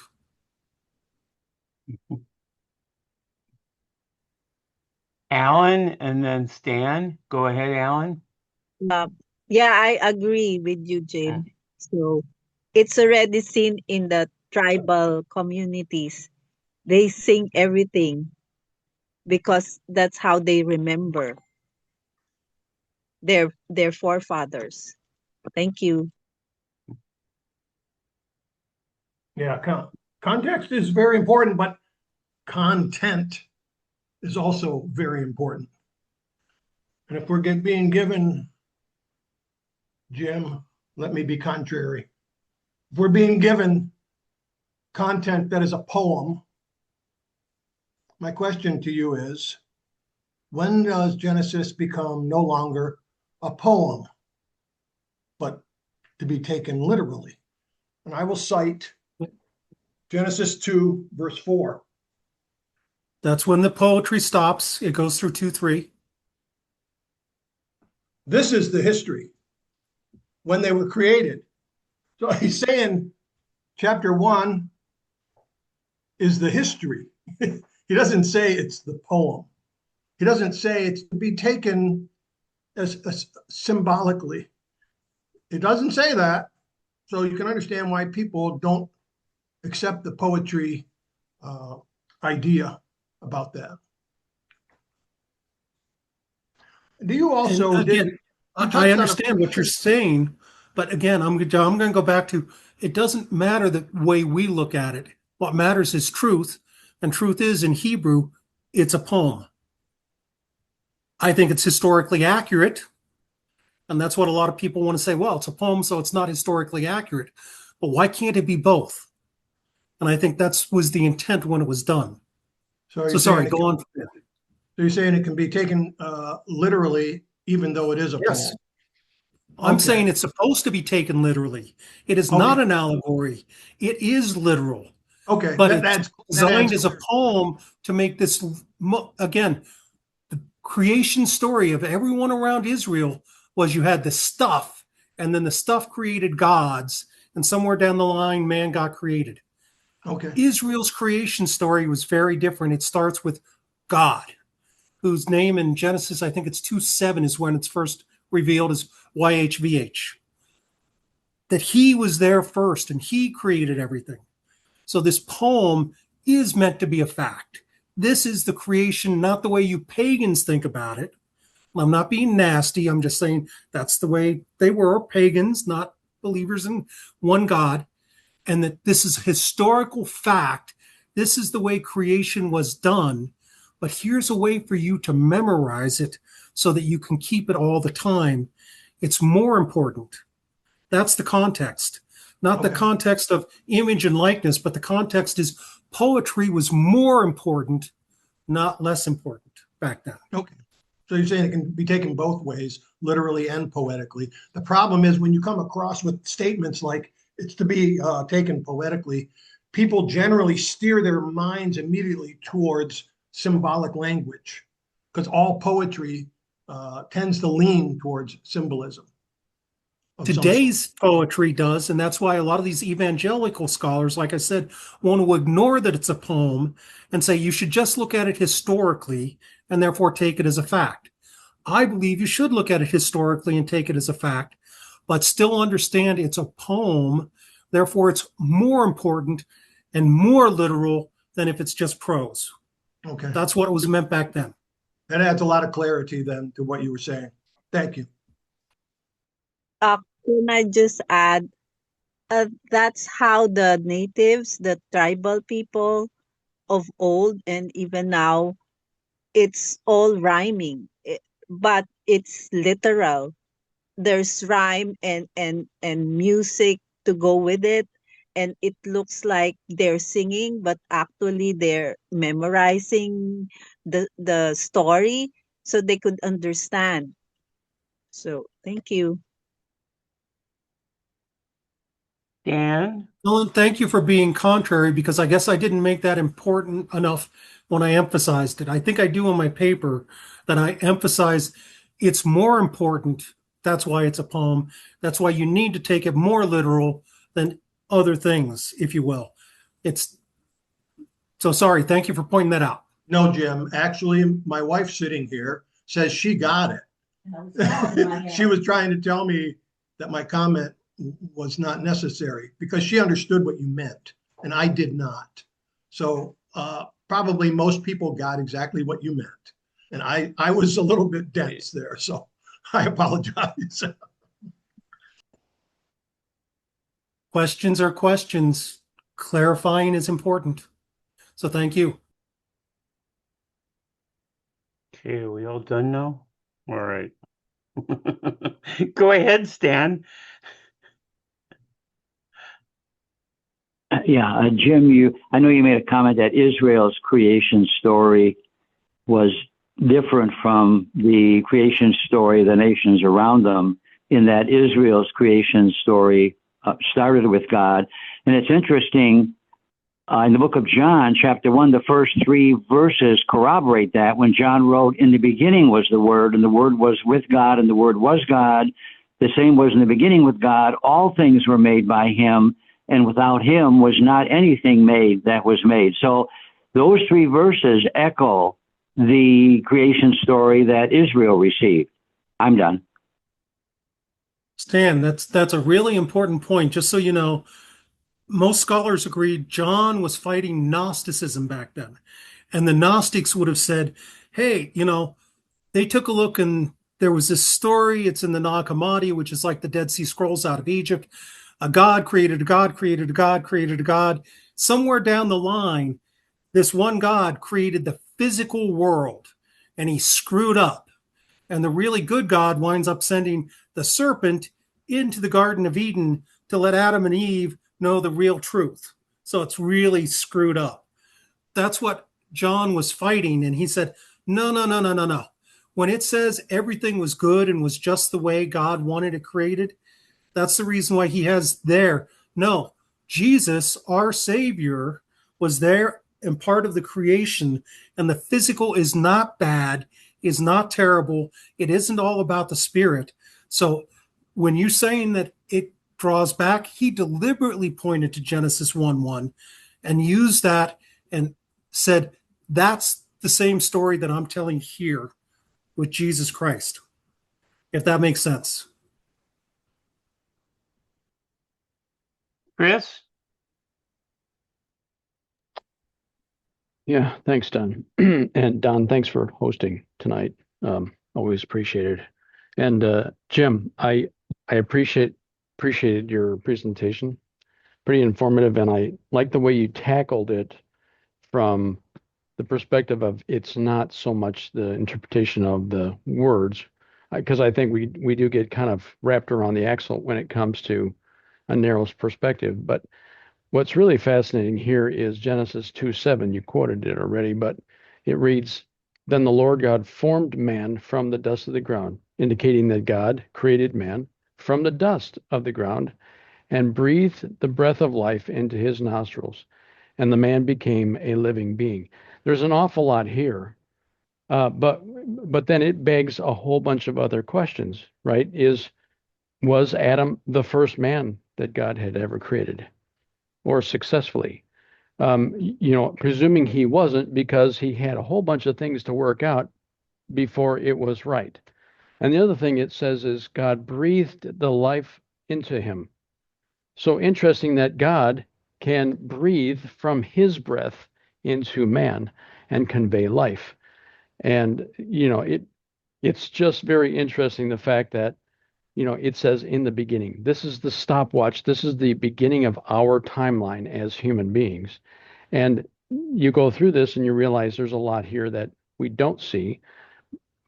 Alan and then Stan. Go ahead, Alan. Yeah, I agree with you, Jim. So it's already seen in the tribal communities. They sing everything because that's how they remember their forefathers. Thank you. Yeah, context is very important, but content is also very important. And if we're being given, Jim, let me be contrary. If we're being given content that is a poem, my question to you is, when does Genesis become no longer a poem, but to be taken literally? And I will cite Genesis 2, verse 4. That's when the poetry stops. It goes through 2-3. This is the history when they were created. So he's saying chapter 1 is the history. He doesn't say it's the poem. He doesn't say it's to be taken as symbolically. It doesn't say that. So you can understand why people don't accept the poetry idea about that. Do you also I understand what you're saying, but again, I'm going to go back to, it doesn't matter the way we look at it. What matters is truth, and truth is, in Hebrew, it's a poem. I think it's historically accurate, and that's what a lot of people want to say, well, it's a poem, so it's not historically accurate. But why can't it be both? And I think that was the intent when it was done. So sorry, go on. So you're saying it can be taken literally, even though it is a poem? I'm saying it's supposed to be taken literally. It is not an allegory. It is literal. Okay. But it's designed as a poem to make this, again, the creation story of everyone around Israel was you had the stuff, and then the stuff created gods, and somewhere down the line, man got created. Okay. Israel's creation story was very different. It starts with God, whose name in Genesis, I think it's 2:7 is when it's first revealed as YHVH. That he was there first and he created everything. So this poem is meant to be a fact. This is the creation, not the way you pagans think about it. I'm not being nasty. I'm just saying that's the way they were, pagans, not believers in one God. And that this is historical fact. This is the way creation was done. But here's a way for you to memorize it so that you can keep it all the time. It's more important. That's the context. not the Okay. context of image and likeness, but the context is poetry was more important, not less important back then. Okay. So you're saying it can be taken both ways, literally and poetically. The problem is when you come across with statements like it's to be taken poetically, people generally steer their minds immediately towards symbolic language because all poetry tends to lean towards symbolism. Today's poetry does, and that's why a lot of these evangelical scholars, like I said, want to ignore that it's a poem and say you should just look at it historically and therefore take it as a fact. I believe you should look at it historically and take it as a fact, but still understand it's a poem. Therefore, it's more important and more literal than if it's just prose. Okay. That's what it was meant back then. That adds a lot of clarity then to what you were saying. Thank you. Can I just add, that's how the natives, the tribal people of old and even now, it's all rhyming, but it's literal. There's rhyme and music to go with it, and it looks like they're singing, but actually they're memorizing the story so they could understand. So thank you. Dan? Ellen, thank you for being contrary because I guess I didn't make that important enough when I emphasized it. I think I do in my paper that I emphasize it's more important. That's why it's a poem. That's why you need to take it more literal than other things, if you will. It's so sorry. Thank you for pointing that out. No, Jim. Actually, my wife sitting here says she got it. She was trying to tell me that my comment was not necessary because she understood what you meant and I did not. So probably most people got exactly what you meant. And I was a little bit dense there. So I apologize. Questions are questions. Clarifying is important. So thank you. Okay, are we all done now? All right. Go ahead, Stan. Yeah, Jim, I know you made a comment that Israel's creation story was different from the creation story of the nations around them, in that Israel's creation story started with God. And it's interesting, in the book of John, chapter 1, the first 3 verses corroborate that when John wrote, "In the beginning was the Word, and the Word was with God, and the Word was God. The same was in the beginning with God. All things were made by him, and without him was not anything made that was made." So those 3 verses echo the creation story that Israel received. I'm done. Stan, that's a really important point. Just so you know, most scholars agree John was fighting Gnosticism back then. And the Gnostics would have said, hey, they took a look and there was this story. It's in the Nag Hammadi, which is like the Dead Sea Scrolls out of Egypt. A God created a God, created a God, created a God. Somewhere down the line, this one God created the physical world and he screwed up. And the really good God winds up sending the serpent into the Garden of Eden to let Adam and Eve know the real truth. So it's really screwed up. That's what John was fighting. And he said, no, no, no, no, no, no. When it says everything was good and was just the way God wanted it created, that's the reason why he has there. No, Jesus, our Savior, was there and part of the creation. And the physical is not bad, is not terrible. It isn't all about the spirit. So when you're saying that it draws back, he deliberately pointed to Genesis 1:1 and used that and said, that's the same story that I'm telling here with Jesus Christ, if that makes sense. Chris? Yeah, thanks, Don. And Don, thanks for hosting tonight. Always appreciated. And Jim, I appreciated your presentation. Pretty informative, and I like the way you tackled it from the perspective of it's not so much the interpretation of the words, because I think we do get kind of wrapped around the axle when it comes to a narrow perspective. But what's really fascinating here is Genesis 2:7. You quoted it already, but it reads, "Then the Lord God formed man from the dust of the ground," indicating that God created man from the dust of the ground and breathed the breath of life into his nostrils, and the man became a living being. There's an awful lot here, but then it begs a whole bunch of other questions, right? Was Adam the first man that God had ever created, or successfully? Presuming he wasn't, because he had a whole bunch of things to work out before it was right. And the other thing it says is God breathed the life into him. So interesting that God can breathe from his breath into man and convey life. And it's just very interesting, the fact that it says in the beginning. This is the stopwatch. This is the beginning of our timeline as human beings. And you go through this and you realize there's a lot here that we don't see.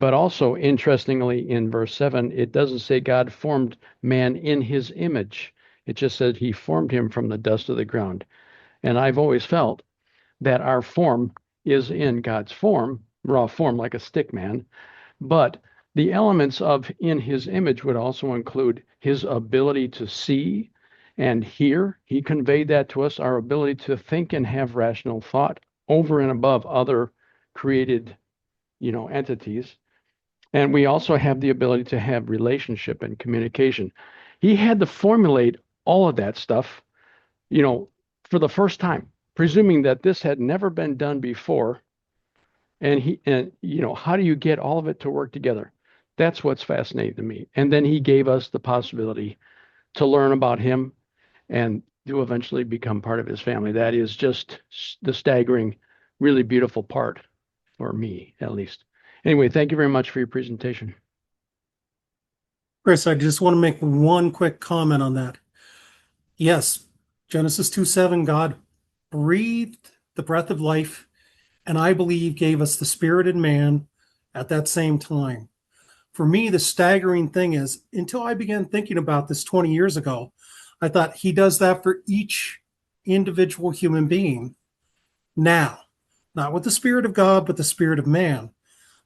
But also, interestingly, in verse 7, it doesn't say God formed man in his image. It just said he formed him from the dust of the ground. And I've always felt that our form is in God's form, raw form, like a stick man. But the elements of in his image would also include his ability to see and hear. He conveyed that to us, our ability to think and have rational thought over and above other created, entities. And we also have the ability to have relationship and communication. He had to formulate all of that stuff, for the first time, presuming that this had never been done before. And how do you get all of it to work together? That's what's fascinating to me. And then he gave us the possibility to learn about him and to eventually become part of his family. That is just the staggering, really beautiful part, for me, at least. Anyway, thank you very much for your presentation. Chris, I just want to make one quick comment on that. Yes, Genesis 2:7, God breathed the breath of life, and I believe gave us the spirit in man at that same time. For me, the staggering thing is, until I began thinking about this 20 years ago, I thought he does that for each individual human being now, not with the spirit of God, but the spirit of man.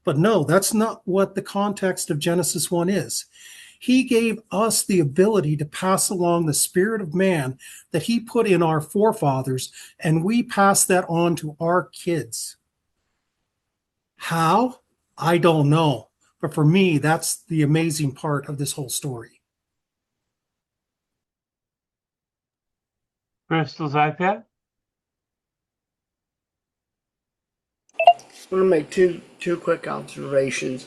But no, that's not what the context of Genesis 1 is. He gave us the ability to pass along the spirit of man that he put in our forefathers, and we pass that on to our kids. How? I don't know. But for me, that's the amazing part of this whole story. Crystal's iPad? I'm going to make two quick observations,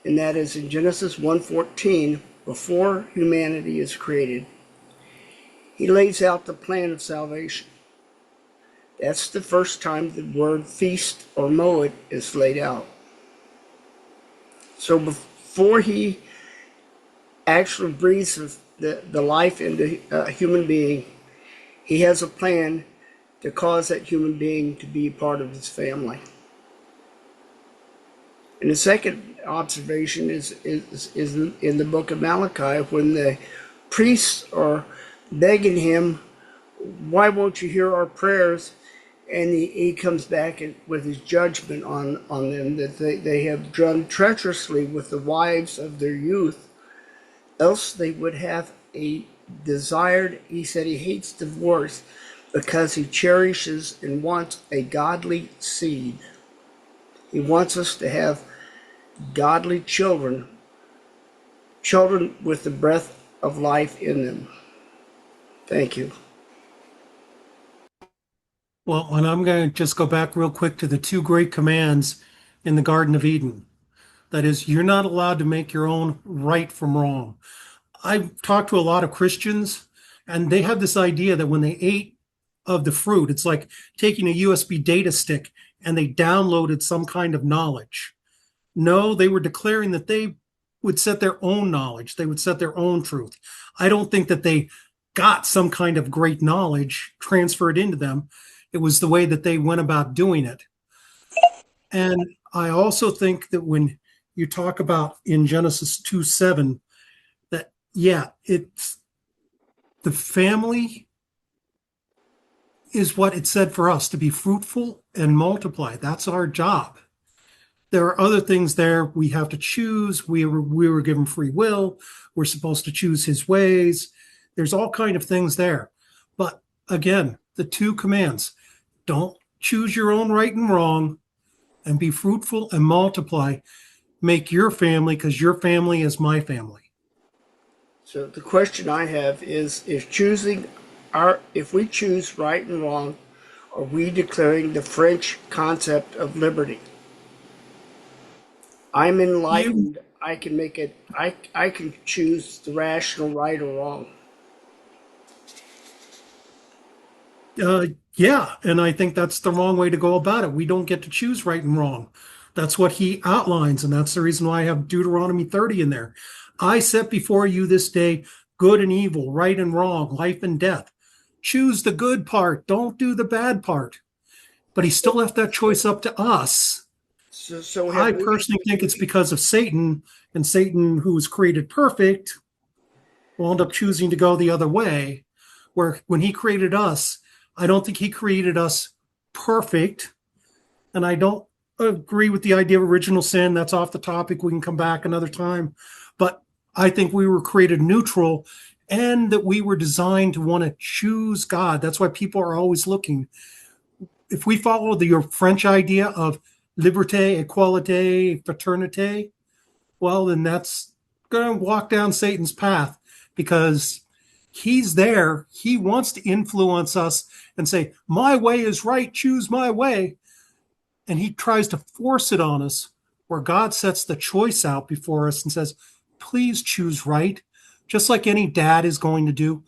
and that is in Genesis 1:14, before humanity is created, he lays out the plan of salvation. That's the first time the word feast or moed is laid out. So before he actually breathes the life into a human being, he has a plan to cause that human being to be part of his family. And the second observation is in the book of Malachi, when the priests are begging him, "Why won't you hear our prayers?" And he comes back with his judgment on them, that they have done treacherously with the wives of their youth, else they would have a desired, he said he hates divorce because he cherishes and wants a godly seed. He wants us to have godly children with the breath of life in them. Thank you. Well, and I'm going to just go back real quick to the two great commands in the Garden of Eden. That is, you're not allowed to make your own right from wrong. I've talked to a lot of Christians, and they have this idea that when they ate of the fruit, it's like taking a USB data stick and they downloaded some kind of knowledge. No, they were declaring that they would set their own knowledge. They would set their own truth. I don't think that they got some kind of great knowledge transferred into them. It was the way that they went about doing it. And I also think that when you talk about in Genesis 2:7, that, yeah, it's The family is what it said for us, to be fruitful and multiply. That's our job. There are other things there we have to choose. We were given free will. We're supposed to choose his ways. There's all kind of things there. But again, the two commands, don't choose your own right and wrong, and be fruitful and multiply. Make your family, because your family is my family. So the question I have is if we choose right and wrong, are we declaring the French concept of liberty? I'm enlightened. I can make it. I can choose the rational right or wrong. Yeah, and I think that's the wrong way to go about it. We don't get to choose right and wrong. That's what he outlines, and that's the reason why I have Deuteronomy 30 in there. I set before you this day good and evil, right and wrong, life and death. Choose the good part. Don't do the bad part. But he still left that choice up to us. So I personally think it's because of Satan, and Satan, who was created perfect, will end up choosing to go the other way. Where when he created us, I don't think he created us perfect. And I don't agree with the idea of original sin. That's off the topic. We can come back another time. But I think we were created neutral, and that we were designed to want to choose God. That's why people are always looking. If we follow your French idea of liberté, equalité, fraternité, well, then that's going to walk down Satan's path, because he's there. He wants to influence us and say, my way is right, choose my way. And he tries to force it on us, where God sets the choice out before us and says, please choose right, just like any dad is going to do.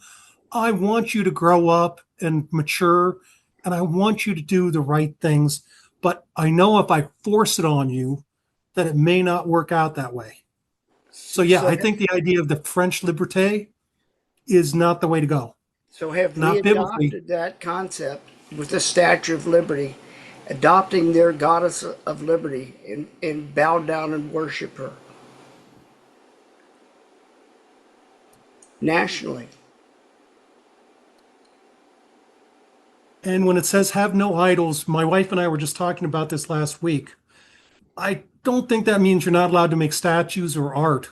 I want you to grow up and mature, and I want you to do the right things. But I know if I force it on you, that it may not work out that way. So, yeah, I think the idea of the French liberté is not the way to go. So have we Not biblically. adopted that concept with the Statue of Liberty, adopting their goddess of liberty, and bow down and worship her nationally? And when it says have no idols, my wife and I were just talking about this last week. I don't think that means you're not allowed to make statues or art,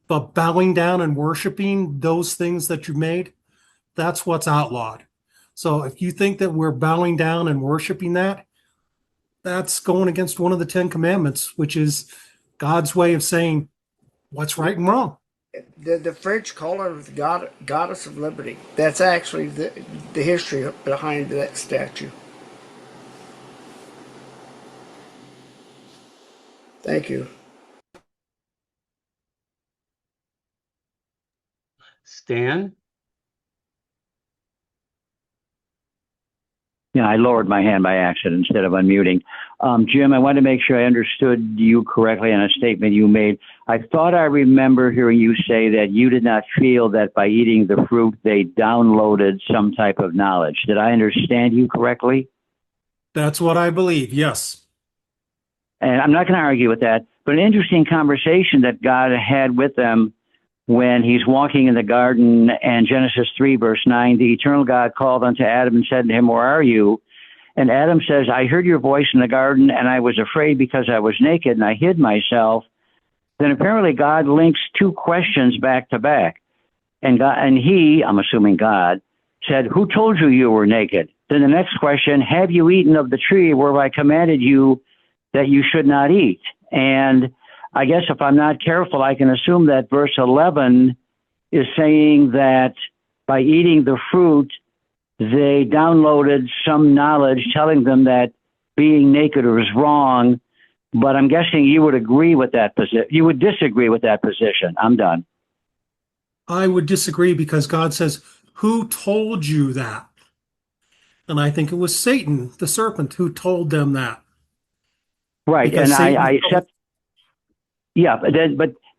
but bowing down and worshiping those things that you made, that's what's outlawed. So if you think that we're bowing down and worshiping that, that's going against one of the 10 commandments, which is God's way of saying what's right and wrong. The French call her the goddess of liberty. That's actually the history behind that statue. Thank you. Stan? Yeah, I lowered my hand by accident instead of unmuting. Jim, I wanted to make sure I understood you correctly on a statement you made. I thought I remember hearing you say that you did not feel that by eating the fruit they downloaded some type of knowledge. Did I understand you correctly? That's what I believe, yes. And I'm not going to argue with that, but an interesting conversation that God had with them when he's walking in the garden, and Genesis 3, verse 9, the eternal God called unto Adam and said to him, where are you? And Adam says, I heard your voice in the garden, and I was afraid because I was naked, and I hid myself. Then apparently God links two questions back to back. And he, I'm assuming God, said, who told you you were naked? Then the next question, have you eaten of the tree where I commanded you that you should not eat? And I guess if I'm not careful, I can assume that verse 11 is saying that by eating the fruit, they downloaded some knowledge telling them that being naked was wrong. But I'm guessing you would agree with that position. You would disagree with that position. I'm done. I would disagree, because God says, who told you that? And I think it was Satan, the serpent, who told them that. Right. Because and I accept. Yeah, but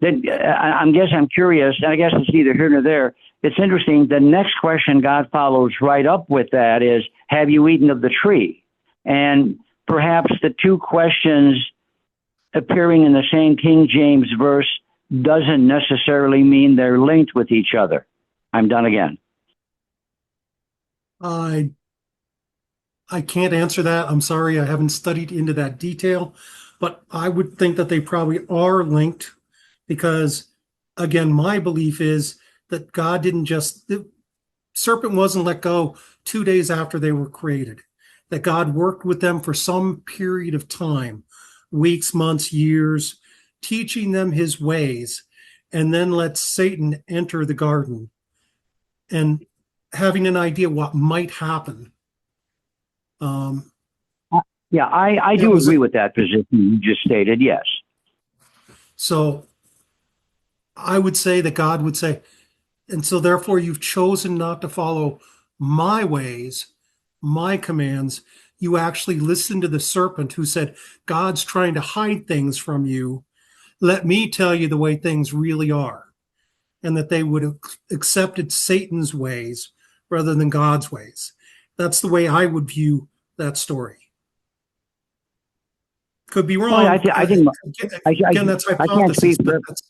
then I'm curious, and I guess it's neither here nor there. It's interesting. The next question God follows right up with that is, have you eaten of the tree? And perhaps the two questions appearing in the same King James verse doesn't necessarily mean they're linked with each other. I'm done again. I I can't answer that. I'm sorry, I haven't studied into that detail, but I would think that they probably are linked because, again, my belief is that God didn't just, the serpent wasn't let go 2 days after they were created, that God worked with them for some period of time, weeks, months, years, teaching them his ways, and then let Satan enter the garden and having an idea what might happen. Um, Yeah, I it do was agree with that position you just stated. Yes. so I would say that God would say, and so therefore you've chosen not to follow my ways, my commands. You actually listened to the serpent who said, God's trying to hide things from you. Let me tell you the way things really are. And that they would have accepted Satan's ways rather than God's ways. That's the way I would view that story. Could be Well, wrong. I think Again, that's I can't hypothesis, speak but for, that's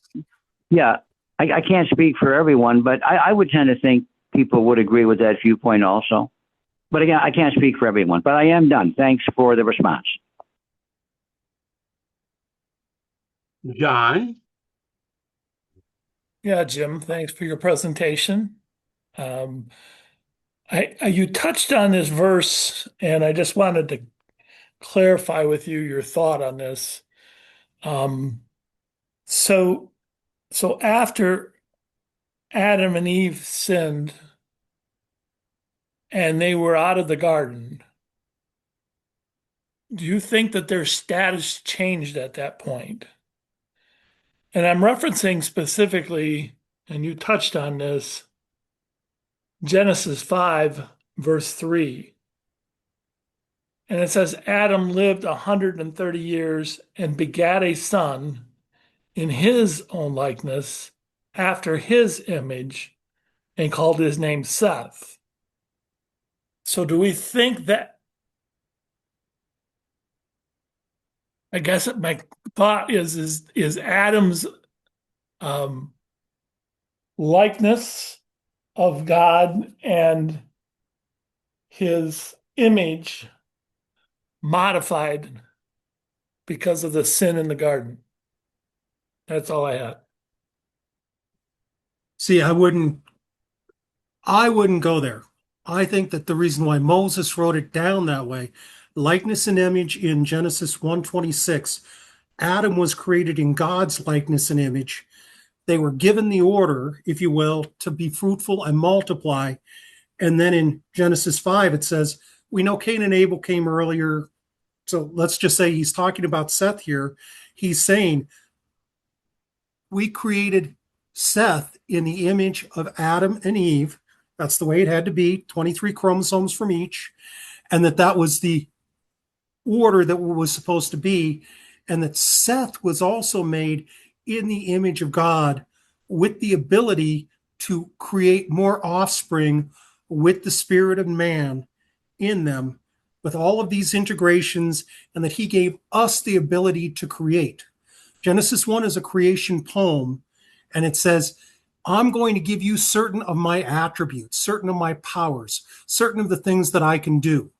yeah, I can't speak for everyone, but I would tend to think people would agree with that viewpoint also. But again, I can't speak for everyone, but I am done. Thanks for the response. John? Yeah, Jim, thanks for your presentation. Um, you touched on this verse, and I just wanted to clarify with you your thought on this. Um, so, so after Adam and Eve sinned and they were out of the garden, do you think that their status changed at that point? And I'm referencing specifically, and you touched on this, Genesis 5, verse 3. And it says, Adam lived 130 years and begat a son in his own likeness, after his image, and called his name Seth. So do we think that, I guess my thought is Adam's um, likeness of God and his image modified because of the sin in the garden? That's all I had. see, I wouldn't go there. I think that the reason why Moses wrote it down that way, likeness and image in Genesis 1:26, Adam was created in God's likeness and image. They were given the order, if you will, to be fruitful and multiply. And then in Genesis 5, it says, we know Cain and Abel came earlier. So let's just say he's talking about Seth here. He's saying, we created Seth in the image of Adam and Eve. That's the way it had to be, 23 chromosomes from each. And that was the order that was supposed to be. And that Seth was also made in the image of God with the ability to create more offspring with the spirit of man in them, with all of these integrations, and that he gave us the ability to create. Genesis 1 is a creation poem, and it says, I'm going to give you certain of my attributes, certain of my powers, certain of the things that I can do.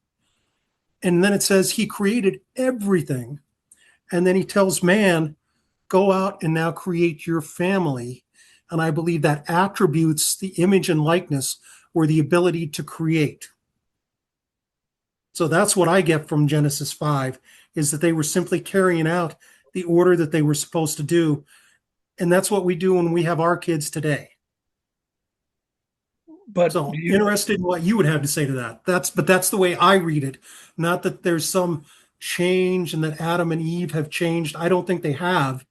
And then it says he created everything. And then he tells man, go out and now create your family. And I believe that attributes the image and likeness or the ability to create. So that's what I get from Genesis 5 is that they were simply carrying out the order that they were supposed to do. And that's what we do when we have our kids today. But So interested in what you would have to say to that. That's the way I read it. Not that there's some change and that Adam and Eve have changed. I don't think they have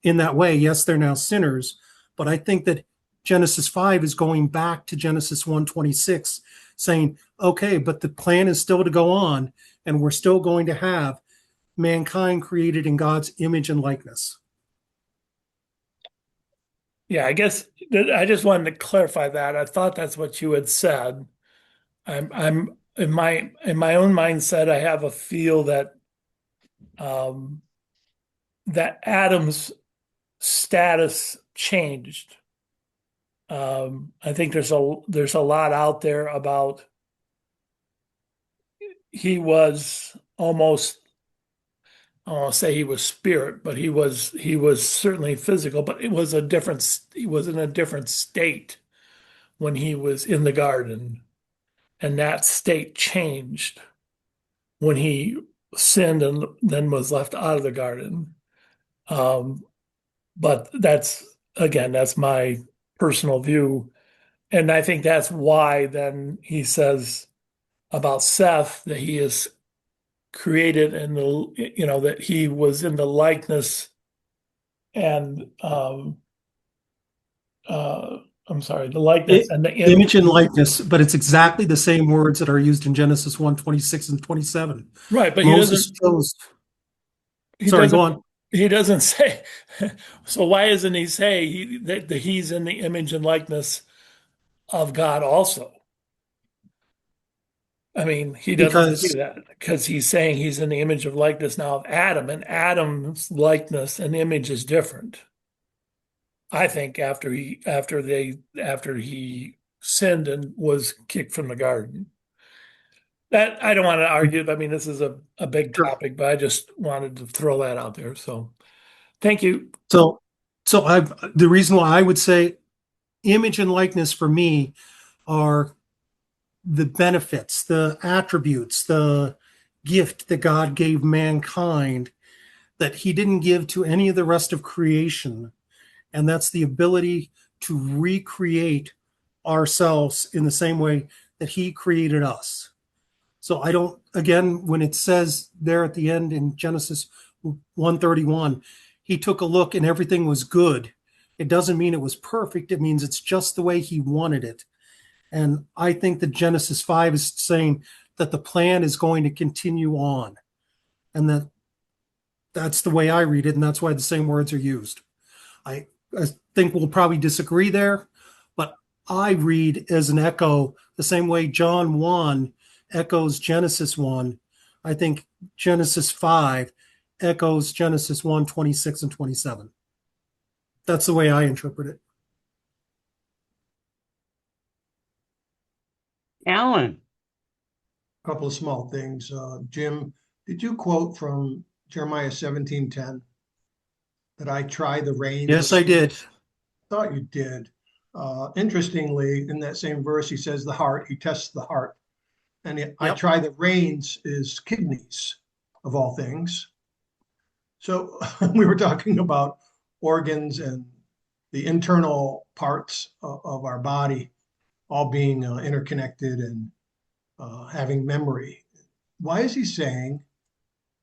in that way. Yes, they're now sinners, but I think that Genesis 5 is going back to Genesis 1:26, saying, okay, but the plan is still to go on, and we're still going to have mankind created in God's image and likeness. yeah, I guess I just wanted to clarify that. I thought that's what you had said. I'm in my own mindset, I have a feel that um, that Adam's status changed. I think there's a lot out there about he was almost, I don't want to say he was spirit, but he was certainly physical, but he was in a different state when he was in the garden, and that state changed when he sinned and then was left out of the garden. Um, but that's my personal view. And I think that's why then he says about Seth that he is created in that he was in the likeness and uh, I'm sorry, the likeness and the Image and likeness, but it's exactly the same words that are used in Genesis 1:26 and 27. right, but Moses chose. he Sorry, go doesn't on. he doesn't say. So why doesn't he say that he's in the image and likeness of God also? I mean, he doesn't say Because that because he's saying he's in the image of likeness now of Adam, and Adam's likeness and image is different. I think after he sinned and was kicked from the garden. That I don't want to argue. I mean, this is a big sure. topic, but I just wanted to throw that out there. So thank you. So, the reason why I would say image and likeness for me are the benefits, the attributes, the gift that God gave mankind that he didn't give to any of the rest of creation. And that's the ability to recreate ourselves in the same way that he created us. So I don't, again, when it says there at the end in Genesis 1:31, he took a look and everything was good. It doesn't mean it was perfect. It means it's just the way he wanted it. And I think that Genesis 5 is saying that the plan is going to continue on. And that's the way I read it. And that's why the same words are used. I, I think we'll probably disagree there, but I read as an echo the same way John 1 echoes Genesis 1. I think Genesis 5 echoes Genesis 1:26 and 27. That's the way I interpret it. Alan. A couple of small things. Jim, did you quote from Jeremiah 17:10 that I try the reins? Yes, I did. Thought you did. Interestingly, in that same verse, he says the heart, he tests the heart. And I try the reins is kidneys, of all things. So we were talking about organs and the internal parts of our body all being interconnected and having memory. Why is he saying,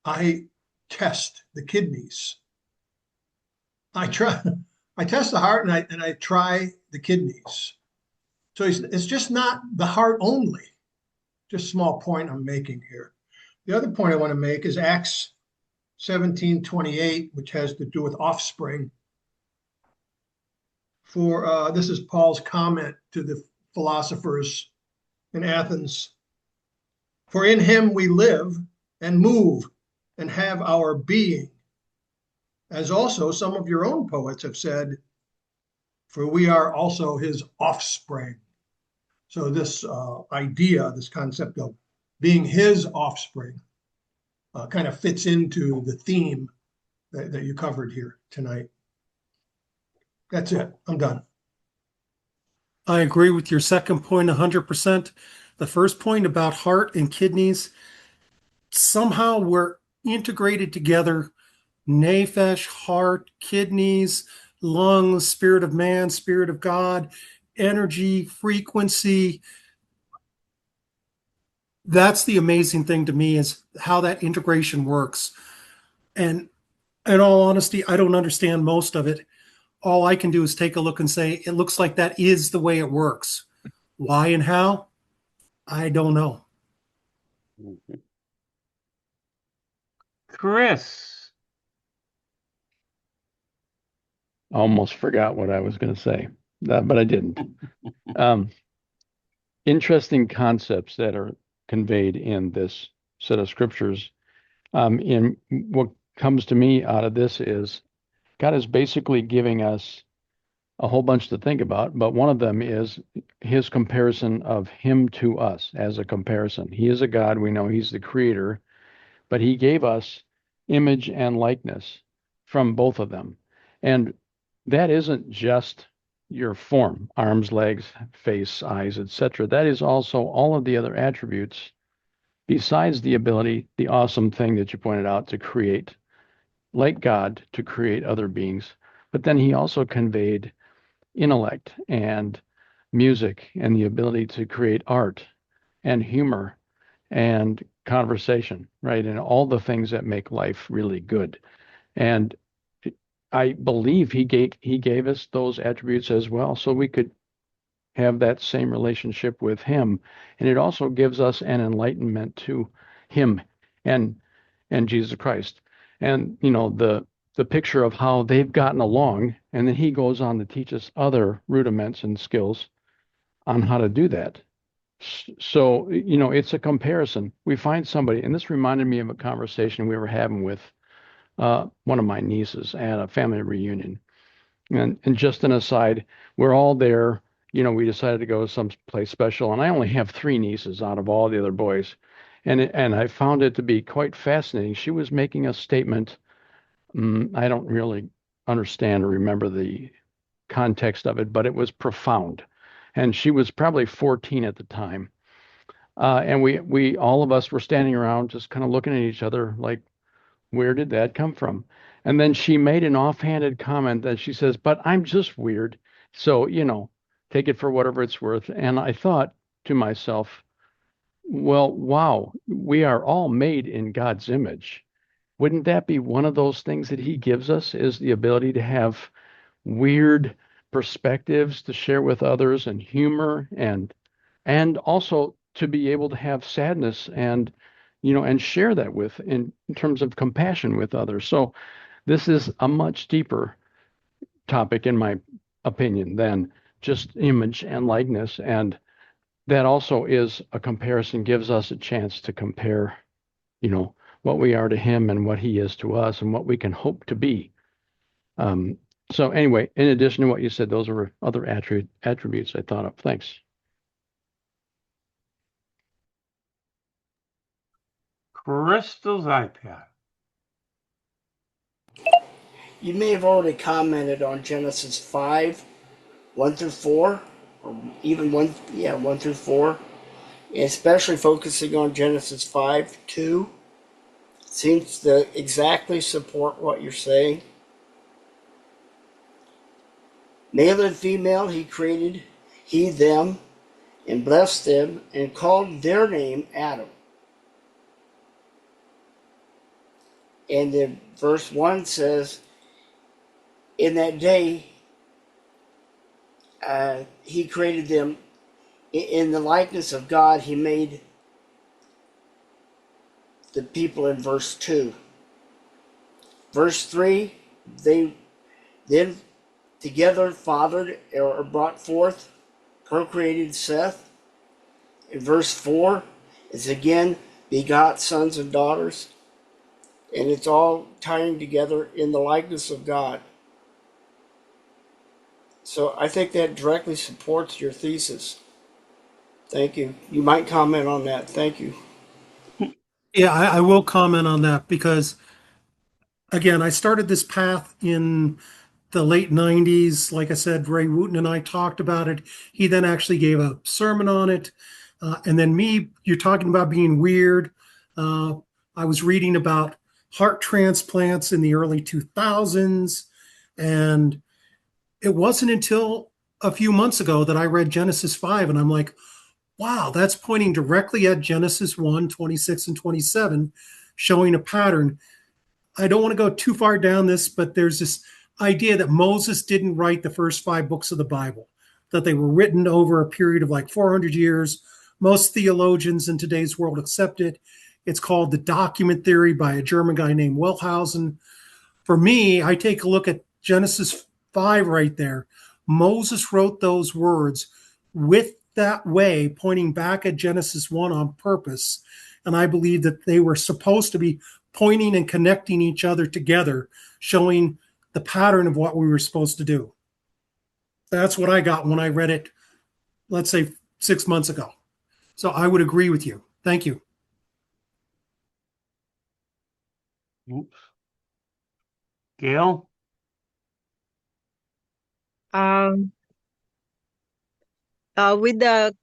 I test the kidneys? I test the heart and I try the kidneys. So it's just not the heart only. Just a small point I'm making here. The other point I want to make is Acts 17:28, which has to do with offspring. For this is Paul's comment to the philosophers in Athens. For in him we live and move and have our being, as also some of your own poets have said, for we are also his offspring. So this idea, this concept of being his offspring kind of fits into the theme that you covered here tonight. That's it. I'm done. I agree with your second point 100%. The first point about heart and kidneys, somehow we're integrated together. Nephesh, heart, kidneys, lungs, spirit of man, spirit of God, energy, frequency. That's the amazing thing to me is how that integration works. And in all honesty, I don't understand most of it. All I can do is take a look and say, it looks like that is the way it works. Why and how? I don't know. Chris. I almost forgot what I was going to say, but I didn't. Interesting concepts that are conveyed in this set of scriptures. In what comes to me out of this is God is basically giving us a whole bunch to think about, but one of them is his comparison of him to us as a comparison. He is a God. We know he's the creator, but he gave us image and likeness from both of them. And that isn't just your form, arms, legs, face, eyes, etc. That is also all of the other attributes besides the ability, the awesome thing that you pointed out, to create, like God, to create other beings. But then he also conveyed intellect and music and the ability to create art and humor and conversation, right? And all the things that make life really good. And I believe he gave us those attributes as well, so we could have that same relationship with him. And it also gives us an enlightenment to him and Jesus Christ. And the picture of how they've gotten along, and then he goes on to teach us other rudiments and skills on how to do that. So, it's a comparison. We find somebody, and this reminded me of a conversation we were having with one of my nieces at a family reunion. And just an aside, we're all there. We decided to go someplace special, and I only have three nieces out of all the other boys. And I found it to be quite fascinating. She was making a statement. I don't really understand or remember the context of it, but it was profound. And she was probably 14 at the time. And we all of us were standing around just kind of looking at each other like, where did that come from? And then she made an offhanded comment that she says, but I'm just weird. So, take it for whatever it's worth. And I thought to myself, well, wow, we are all made in God's image. Wouldn't that be one of those things that he gives us, is the ability to have weird perspectives to share with others, and humor, and also to be able to have sadness and share that with in terms of compassion with others. So this is a much deeper topic, in my opinion, than just image and likeness. And that also is a comparison, gives us a chance to compare, what we are to him and what he is to us and what we can hope to be. So anyway, in addition to what you said, those are other attributes I thought of. Thanks. Crystal's iPad. You may have already commented on Genesis 5, 1 through 4, or even 1 through 4, especially focusing on Genesis 5, 2. Seems to exactly support what you're saying. Male and female he created, he them, and blessed them, and called their name Adam. And then verse 1 says, in that day, he created them in the likeness of God. He made the people in verse 2. Verse 3, they then together fathered or brought forth, procreated Seth. In verse 4, it's again begot sons and daughters. And it's all tying together in the likeness of God. So I think that directly supports your thesis. Thank you. You might comment on that. Thank you. Yeah, I will comment on that because, again, I started this path in the late 90s. Like I said, Ray Wooten and I talked about it. He then actually gave a sermon on it. And then you're talking about being weird. I was reading about heart transplants in the early 2000s. And it wasn't until a few months ago that I read Genesis 5, and I'm like, wow, that's pointing directly at Genesis 1, 26 and 27, showing a pattern. I don't want to go too far down this, but there's this idea that Moses didn't write the first 5 books of the Bible, that they were written over a period of like 400 years. Most theologians in today's world accept it. It's called the document theory by a German guy named Wellhausen. For me, I take a look at Genesis 5 right there. Moses wrote those words with that way, pointing back at Genesis 1 on purpose. And I believe that they were supposed to be pointing and connecting each other together, showing the pattern of what we were supposed to do. That's what I got when I read it, let's say 6 months ago. So I would agree with you. Thank you. Oops. Gail? Um, with the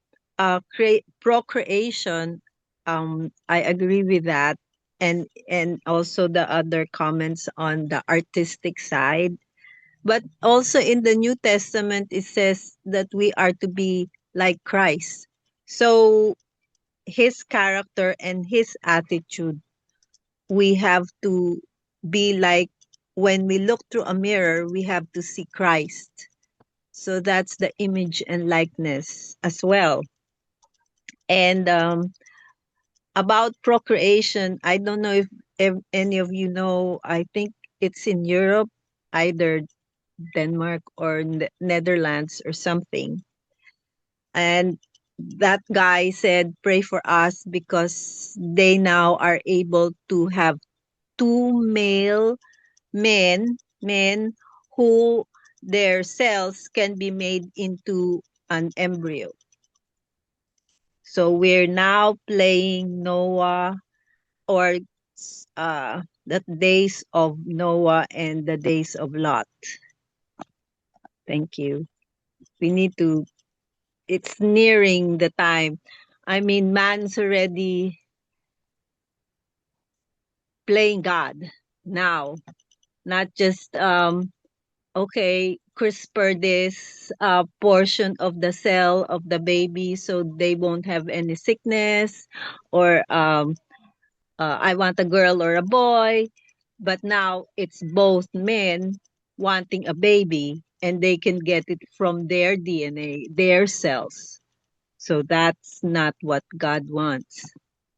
procreation, I agree with that, and also the other comments on the artistic side. But also in the New Testament, it says that we are to be like Christ. So his character and his attitude, we have to be like, when we look through a mirror, we have to see Christ. So that's the image and likeness as well. And about procreation, I don't know if any of you know, I think it's in Europe, either Denmark or Netherlands or something. And that guy said, pray for us because they now are able to have two male men who their cells can be made into an embryo. So we're now playing Noah, or the days of Noah and the days of Lot. Thank you. We need to, it's nearing the time. I mean, man's already playing God now, not just okay, CRISPR this portion of the cell of the baby so they won't have any sickness, or I want a girl or a boy. But now it's both men wanting a baby and they can get it from their DNA, their cells. So that's not what God wants.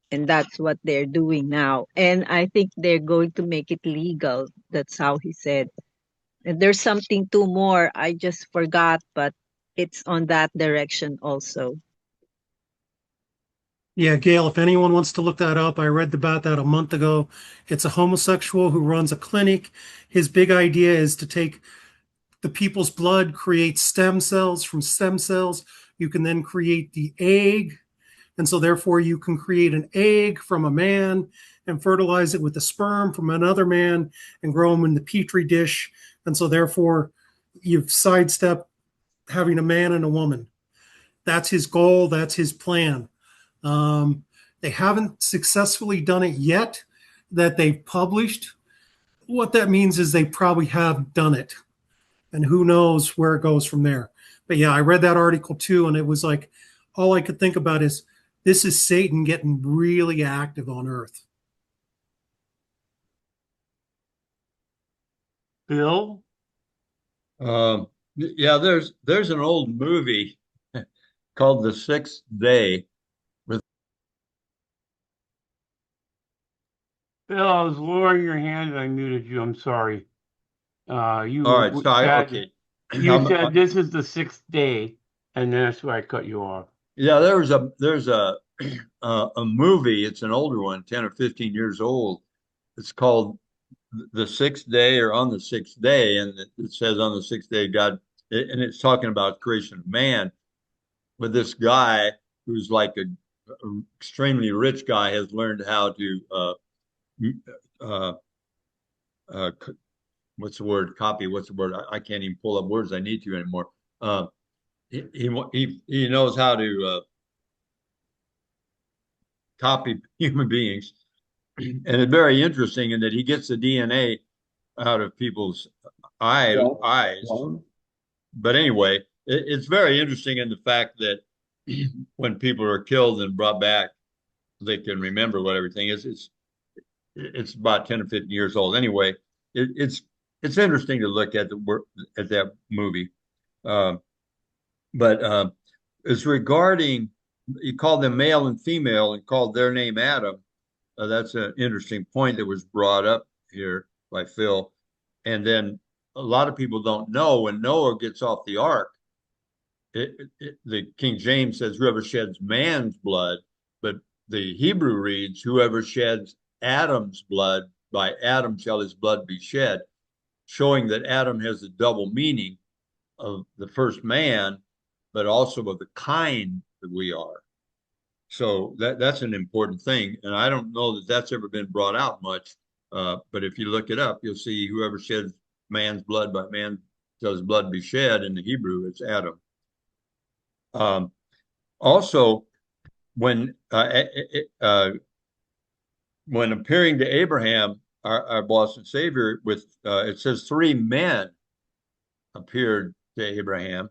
And that's what they're doing now. And I think they're going to make it legal. That's how he said. And there's something too more. I just forgot, but it's on that direction also. Yeah, Gail, if anyone wants to look that up, I read about that a month ago. It's a homosexual who runs a clinic. His big idea is to take the people's blood, create stem cells. From stem cells, you can then create the egg. And so, therefore, you can create an egg from a man and fertilize it with the sperm from another man and grow them in the petri dish. And so, therefore, you've sidestepped having a man and a woman. That's his goal. That's his plan. They haven't successfully done it yet that they've published. What that means is they probably have done it. And who knows where it goes from there. But yeah, I read that article too, and it was like all I could think about is this is Satan getting really active on earth. Bill? Yeah, there's an old movie called The Sixth Day with Bill, I was lowering your hand and I muted you. I'm sorry. all right, You sorry, said okay. you said this is the sixth day, and that's why I cut you off. Yeah, there's a movie, it's an older one, 10 or 15 years old. It's called The Sixth Day or On the Sixth Day, and it says on the sixth day God, and it's talking about creation of man. But this guy who's like a extremely rich guy has learned how to uh, uh, what's the word? Copy. What's the word? I can't even pull up words I need to anymore. Uh, he knows how to copy human beings, and it's very interesting in that he gets the DNA out of people's eyes. But anyway, it's very interesting in the fact that when people are killed and brought back, they can remember what everything is. It's about 10 or 15 years old. Anyway, it's interesting to look at at that movie. Uh, but as regarding, you called them male and female and called their name Adam. That's an interesting point that was brought up here by Phil. And then a lot of people don't know when Noah gets off the ark, the King James says whoever sheds man's blood, but the Hebrew reads whoever sheds Adam's blood, by Adam shall his blood be shed, showing that Adam has a double meaning. the first man, but also of the kind that we are. So that's an important thing, and I don't know that that's ever been brought out much. But if you look it up, you'll see whoever sheds man's blood by man shall his blood be shed. In the Hebrew, it's Adam. Also, when appearing to Abraham, our boss and savior, with it says 3 men appeared to Abraham,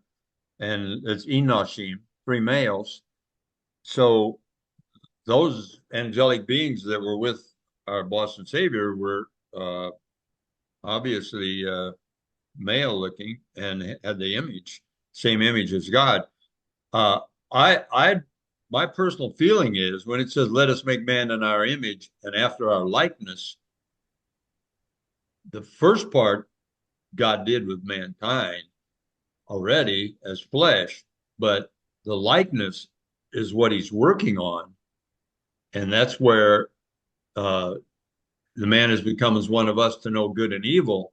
and it's Enoshim, 3 males. So those angelic beings that were with our boss and savior were obviously male looking and had the same image as God. I my personal feeling is when it says, let us make man in our image and after our likeness, the first part God did with mankind already as flesh, but the likeness is what he's working on. And that's where the man has become as one of us to know good and evil.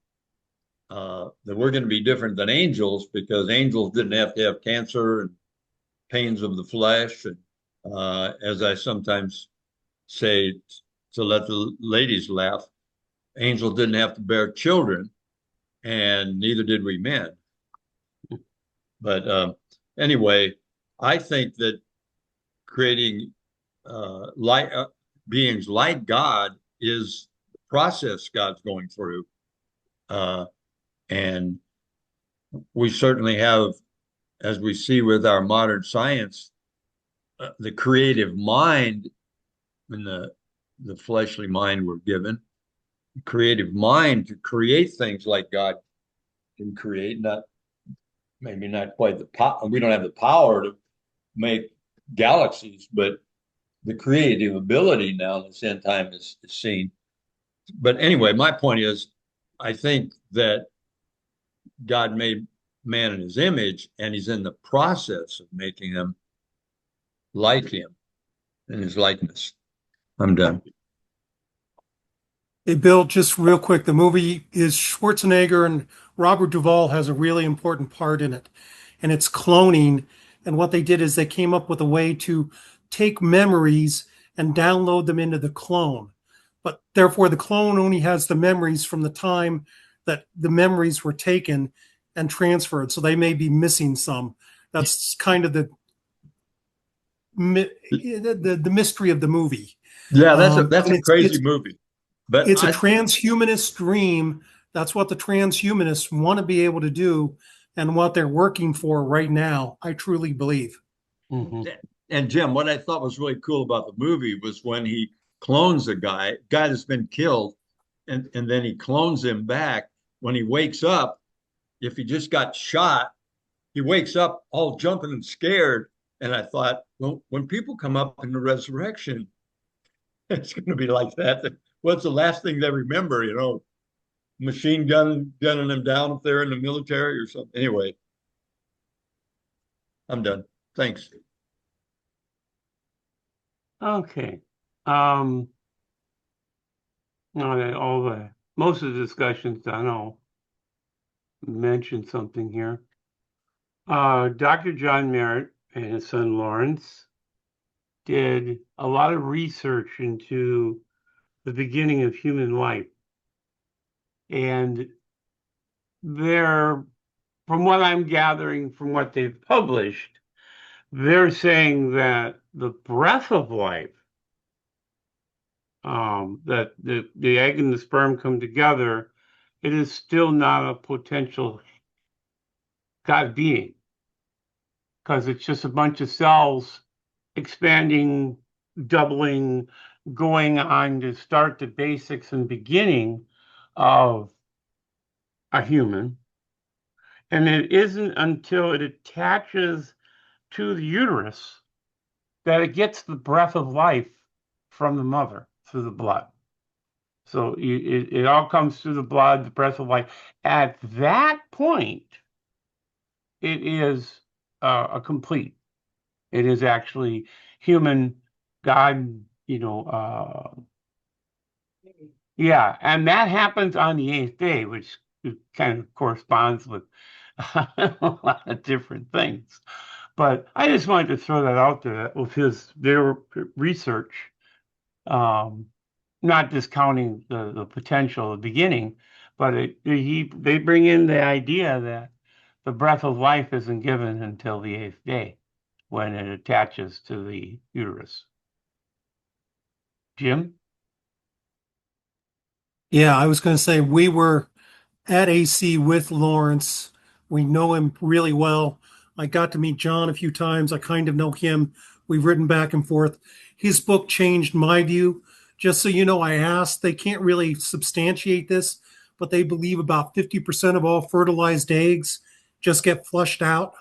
That we're going to be different than angels because angels didn't have to have cancer and pains of the flesh. And as I sometimes say to let the ladies laugh, angels didn't have to bear children, and neither did we men. But anyway, I think that creating beings like God is the process God's going through. And we certainly have, as we see with our modern science, the creative mind and the fleshly mind we're given, creative mind to create things like God can create, maybe not quite the power. We don't have the power to make galaxies, but the creative ability now in this end time is seen. But anyway, my point is, I think that God made man in his image, and he's in the process of making them like him in his likeness. I'm done. Hey, Bill, just real quick, the movie is Schwarzenegger and Robert Duvall has a really important part in it, and it's cloning. And what they did is they came up with a way to take memories and download them into the clone. But therefore, the clone only has the memories from the time that the memories were taken and transferred. So they may be missing some. That's kind of the mystery of the movie. Yeah, that's a crazy movie. But it's a transhumanist dream. That's what the transhumanists want to be able to do and what they're working for right now. I truly believe. Mm-hmm. And Jim, what I thought was really cool about the movie was when he clones a guy that's been killed, and then he clones him back. When he wakes up, if he just got shot, he wakes up all jumping and scared. And I thought, well, when people come up in the resurrection, it's going to be like that. What's the last thing they remember? Machine gunning them down if they're in the military or something. Anyway, I'm done. Thanks. Okay. Now that most of the discussion's done, I'll mention something here. Dr. John Merritt and his son Lawrence did a lot of research into the beginning of human life. And from what I'm gathering from what they've published, they're saying that the breath of life, that the egg and the sperm come together, it is still not a potential God being, because it's just a bunch of cells expanding, doubling, going on to start the basics and beginning of a human. And it isn't until it attaches to the uterus that it gets the breath of life from the mother through the blood. So it all comes through the blood, the breath of life. At that point, it is a complete. It is actually human, God, yeah. And that happens on the 8th day, which kind of corresponds with a lot of different things. But I just wanted to throw that out there with their research, um, not discounting the potential at the beginning, but they bring in the idea that the breath of life isn't given until the eighth day when it attaches to the uterus. Jim? Yeah, I was going to say we were at AC with Lawrence. We know him really well. I got to meet John a few times. I kind of know him. We've written back and forth. His book changed my view. Just so you know, I asked, they can't really substantiate this, but they believe about 50% of all fertilized eggs just get flushed out.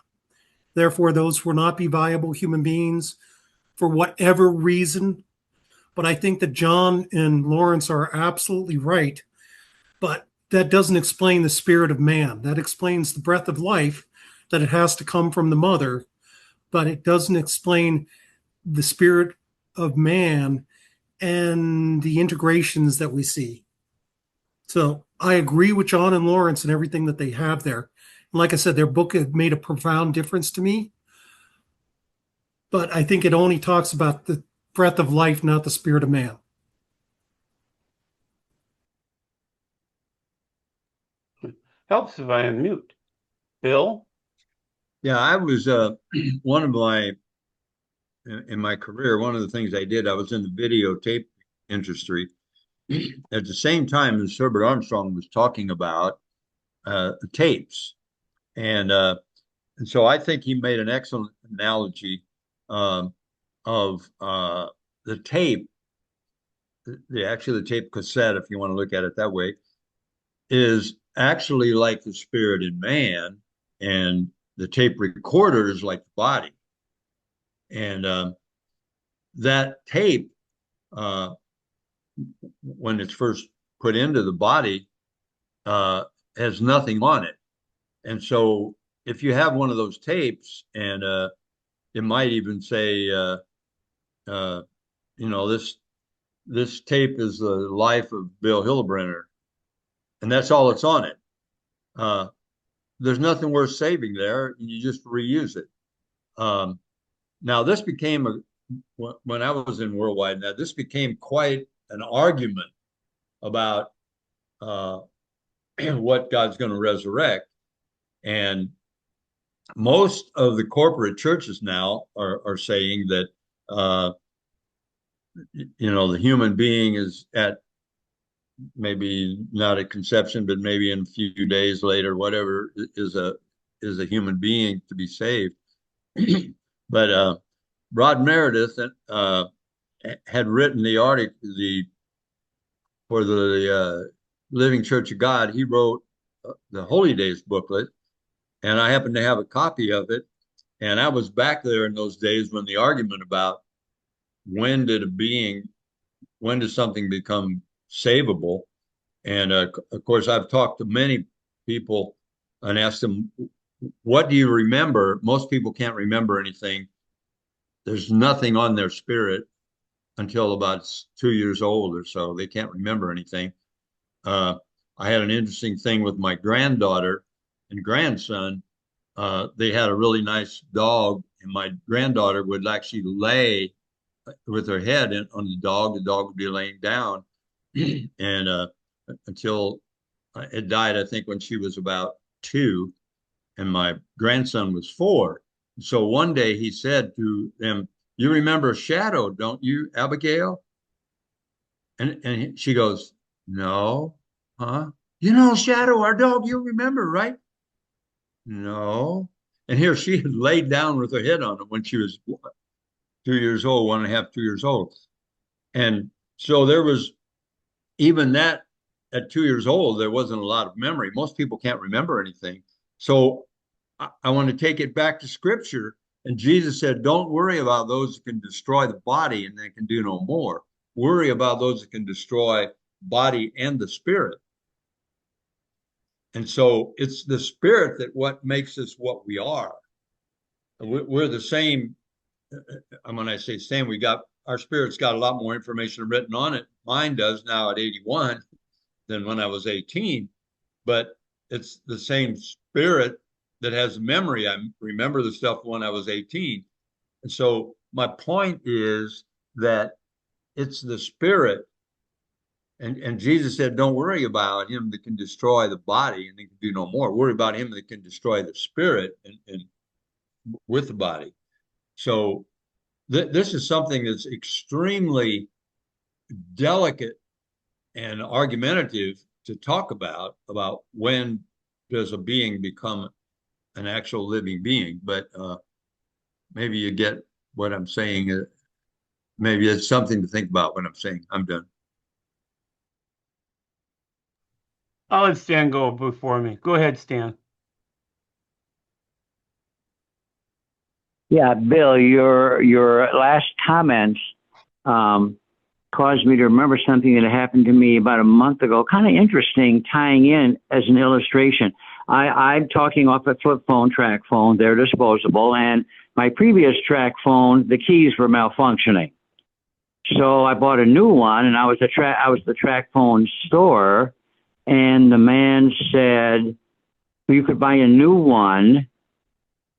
Therefore, those will not be viable human beings for whatever reason. But I think that John and Lawrence are absolutely right. But that doesn't explain the spirit of man. That explains the breath of life, that it has to come from the mother, but it doesn't explain the spirit of man and the integrations that we see. So I agree with John and Lawrence and everything that they have there. And like I said, their book had made a profound difference to me, but I think it only talks about the breath of life, not the spirit of man. Helps if I unmute. Bill? Yeah, I was one of my in my career, one of the things I did, I was in the videotape industry at the same time as Herbert Armstrong was talking about tapes. And so I think he made an excellent analogy um, of the tape, actually the tape cassette, if you want to look at it that way, is actually like the spirit in man, and the tape recorder is like the body. And that tape, uh, when it's first put into the body, uh, has nothing on it. And so if you have one of those tapes, and it might even say, uh, this tape is the life of Bill Hillebrenner, and that's all that's on it. Uh, there's nothing worth saving there. You just reuse it. Um, Now, this became when I was in Worldwide Net, this became quite an argument about uh, what God's going to resurrect. And most of the corporate churches now are saying that, the human being is at maybe not at conception, but maybe in a few days later, whatever is a human being to be saved. But Rod Meredith had written the article for the Living Church of God. He wrote the Holy Days booklet, and I happened to have a copy of it. And I was back there in those days when the argument about when did something become savable. And of course, I've talked to many people and asked them, what do you remember? Most people can't remember anything. There's nothing on their spirit until about 2 years old or so. They can't remember anything. I had an interesting thing with my granddaughter and grandson. They had a really nice dog, and my granddaughter would actually lay with her head on the dog. The dog would be laying down, and until it died, I think, when she was about 2, and my grandson was 4. So one day he said to them, "You remember Shadow, don't you, Abigail?" And she goes, "No, huh? You know Shadow, our dog, you remember, right?" "No." And here she had laid down with her head on it when she was 2 years old, 1.5, 2 years old. And so there was even that at 2 years old, there wasn't a lot of memory. Most people can't remember anything. So I want to take it back to scripture. And Jesus said, don't worry about those who can destroy the body and they can do no more. Worry about those that can destroy body and the spirit. And so it's the spirit that what makes us what we are. We're the same. When I say same, our spirit's got a lot more information written on it. Mine does now at 81 than when I was 18, but it's the same spirit that has memory. I remember the stuff when I was 18. And so my point is that it's the spirit. And Jesus said, don't worry about him that can destroy the body and he can do no more. Worry about him that can destroy the spirit and with the body. So this is something that's extremely delicate and argumentative to talk about when does a being become an actual living being. But maybe you get what I'm saying. Maybe it's something to think about when I'm saying. I'm done. I'll let Stan go before me. Go ahead, Stan. Yeah, Bill, your last comments caused me to remember something that happened to me about a month ago. Kind of interesting, tying in as an illustration. I'm talking off a flip phone, track phone. They're disposable, and my previous track phone, the keys were malfunctioning. So I bought a new one, and I was the track phone store, and the man said, you could buy a new one.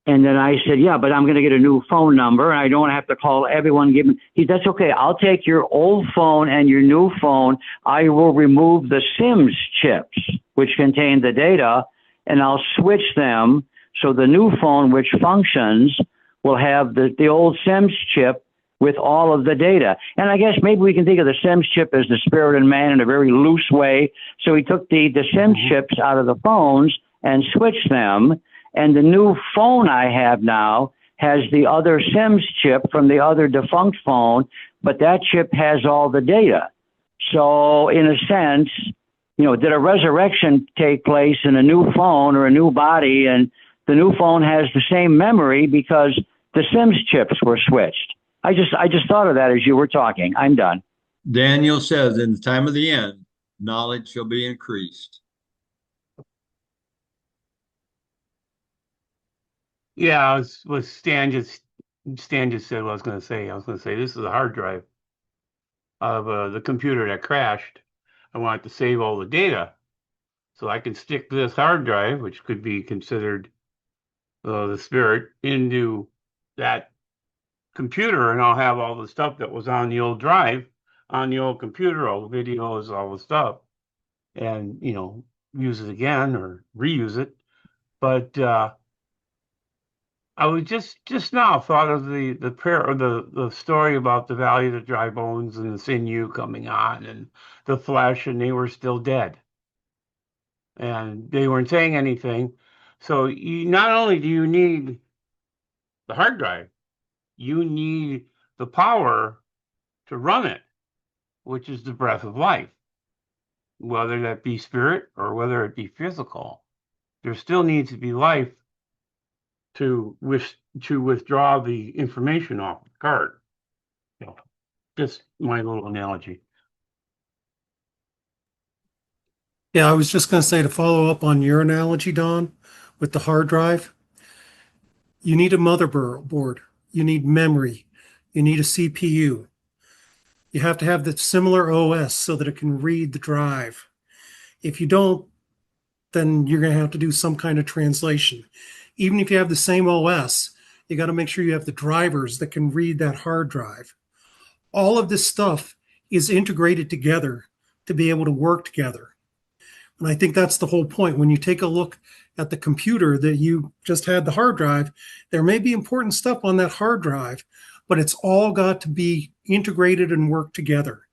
And then I said, yeah, but I'm going to get a new phone number, and I don't have to call everyone. That's okay. I'll take your old phone and your new phone. I will remove the SIMS chips, which contain the data, and I'll switch them. So the new phone, which functions, will have the old SIMS chip with all of the data. And I guess maybe we can think of the SIMS chip as the spirit in man in a very loose way. So he took the SIMS chips out of the phones and switched them. And the new phone I have now has the other SIMS chip from the other defunct phone, but that chip has all the data. So in a sense, did a resurrection take place in a new phone or a new body, and the new phone has the same memory because the SIMS chips were switched? I just thought of that as you were talking. I'm done. Daniel says, in the time of the end, knowledge shall be increased. Yeah, what Stan just said what I was going to say. I was going to say this is a hard drive of the computer that crashed. I want to save all the data, so I can stick this hard drive, which could be considered the spirit, into that computer, and I'll have all the stuff that was on the old drive on the old computer, all the videos, all the stuff, and use it again or reuse it. But I was just now thought of the prayer or the story about the valley of the dry bones and the sinew coming on and the flesh, and they were still dead, and they weren't saying anything. So not only do you need the hard drive, you need the power to run it, which is the breath of life, whether that be spirit or whether it be physical. There still needs to be life to withdraw the information off the card. Just my little analogy. Yeah, I was just going to say, to follow up on your analogy, Don, with the hard drive, you need a motherboard, you need memory, you need a CPU. You have to have the similar OS so that it can read the drive. If you don't, then you're going to have to do some kind of translation. Even if you have the same OS, you got to make sure you have the drivers that can read that hard drive. All of this stuff is integrated together to be able to work together. And I think that's the whole point. When you take a look at the computer that you just had the hard drive, there may be important stuff on that hard drive, but it's all got to be integrated and work together.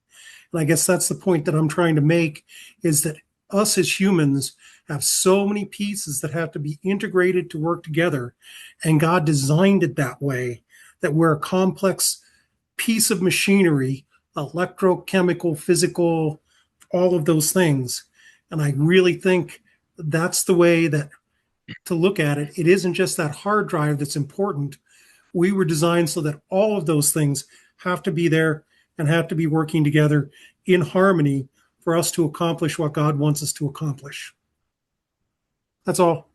And I guess that's the point that I'm trying to make, is that us as humans have so many pieces that have to be integrated to work together. And God designed it that way, that we're a complex piece of machinery, electrochemical, physical, all of those things. And I really think that's the way that to look at it. It isn't just that hard drive that's important. We were designed so that all of those things have to be there and have to be working together in harmony for us to accomplish what God wants us to accomplish. That's all.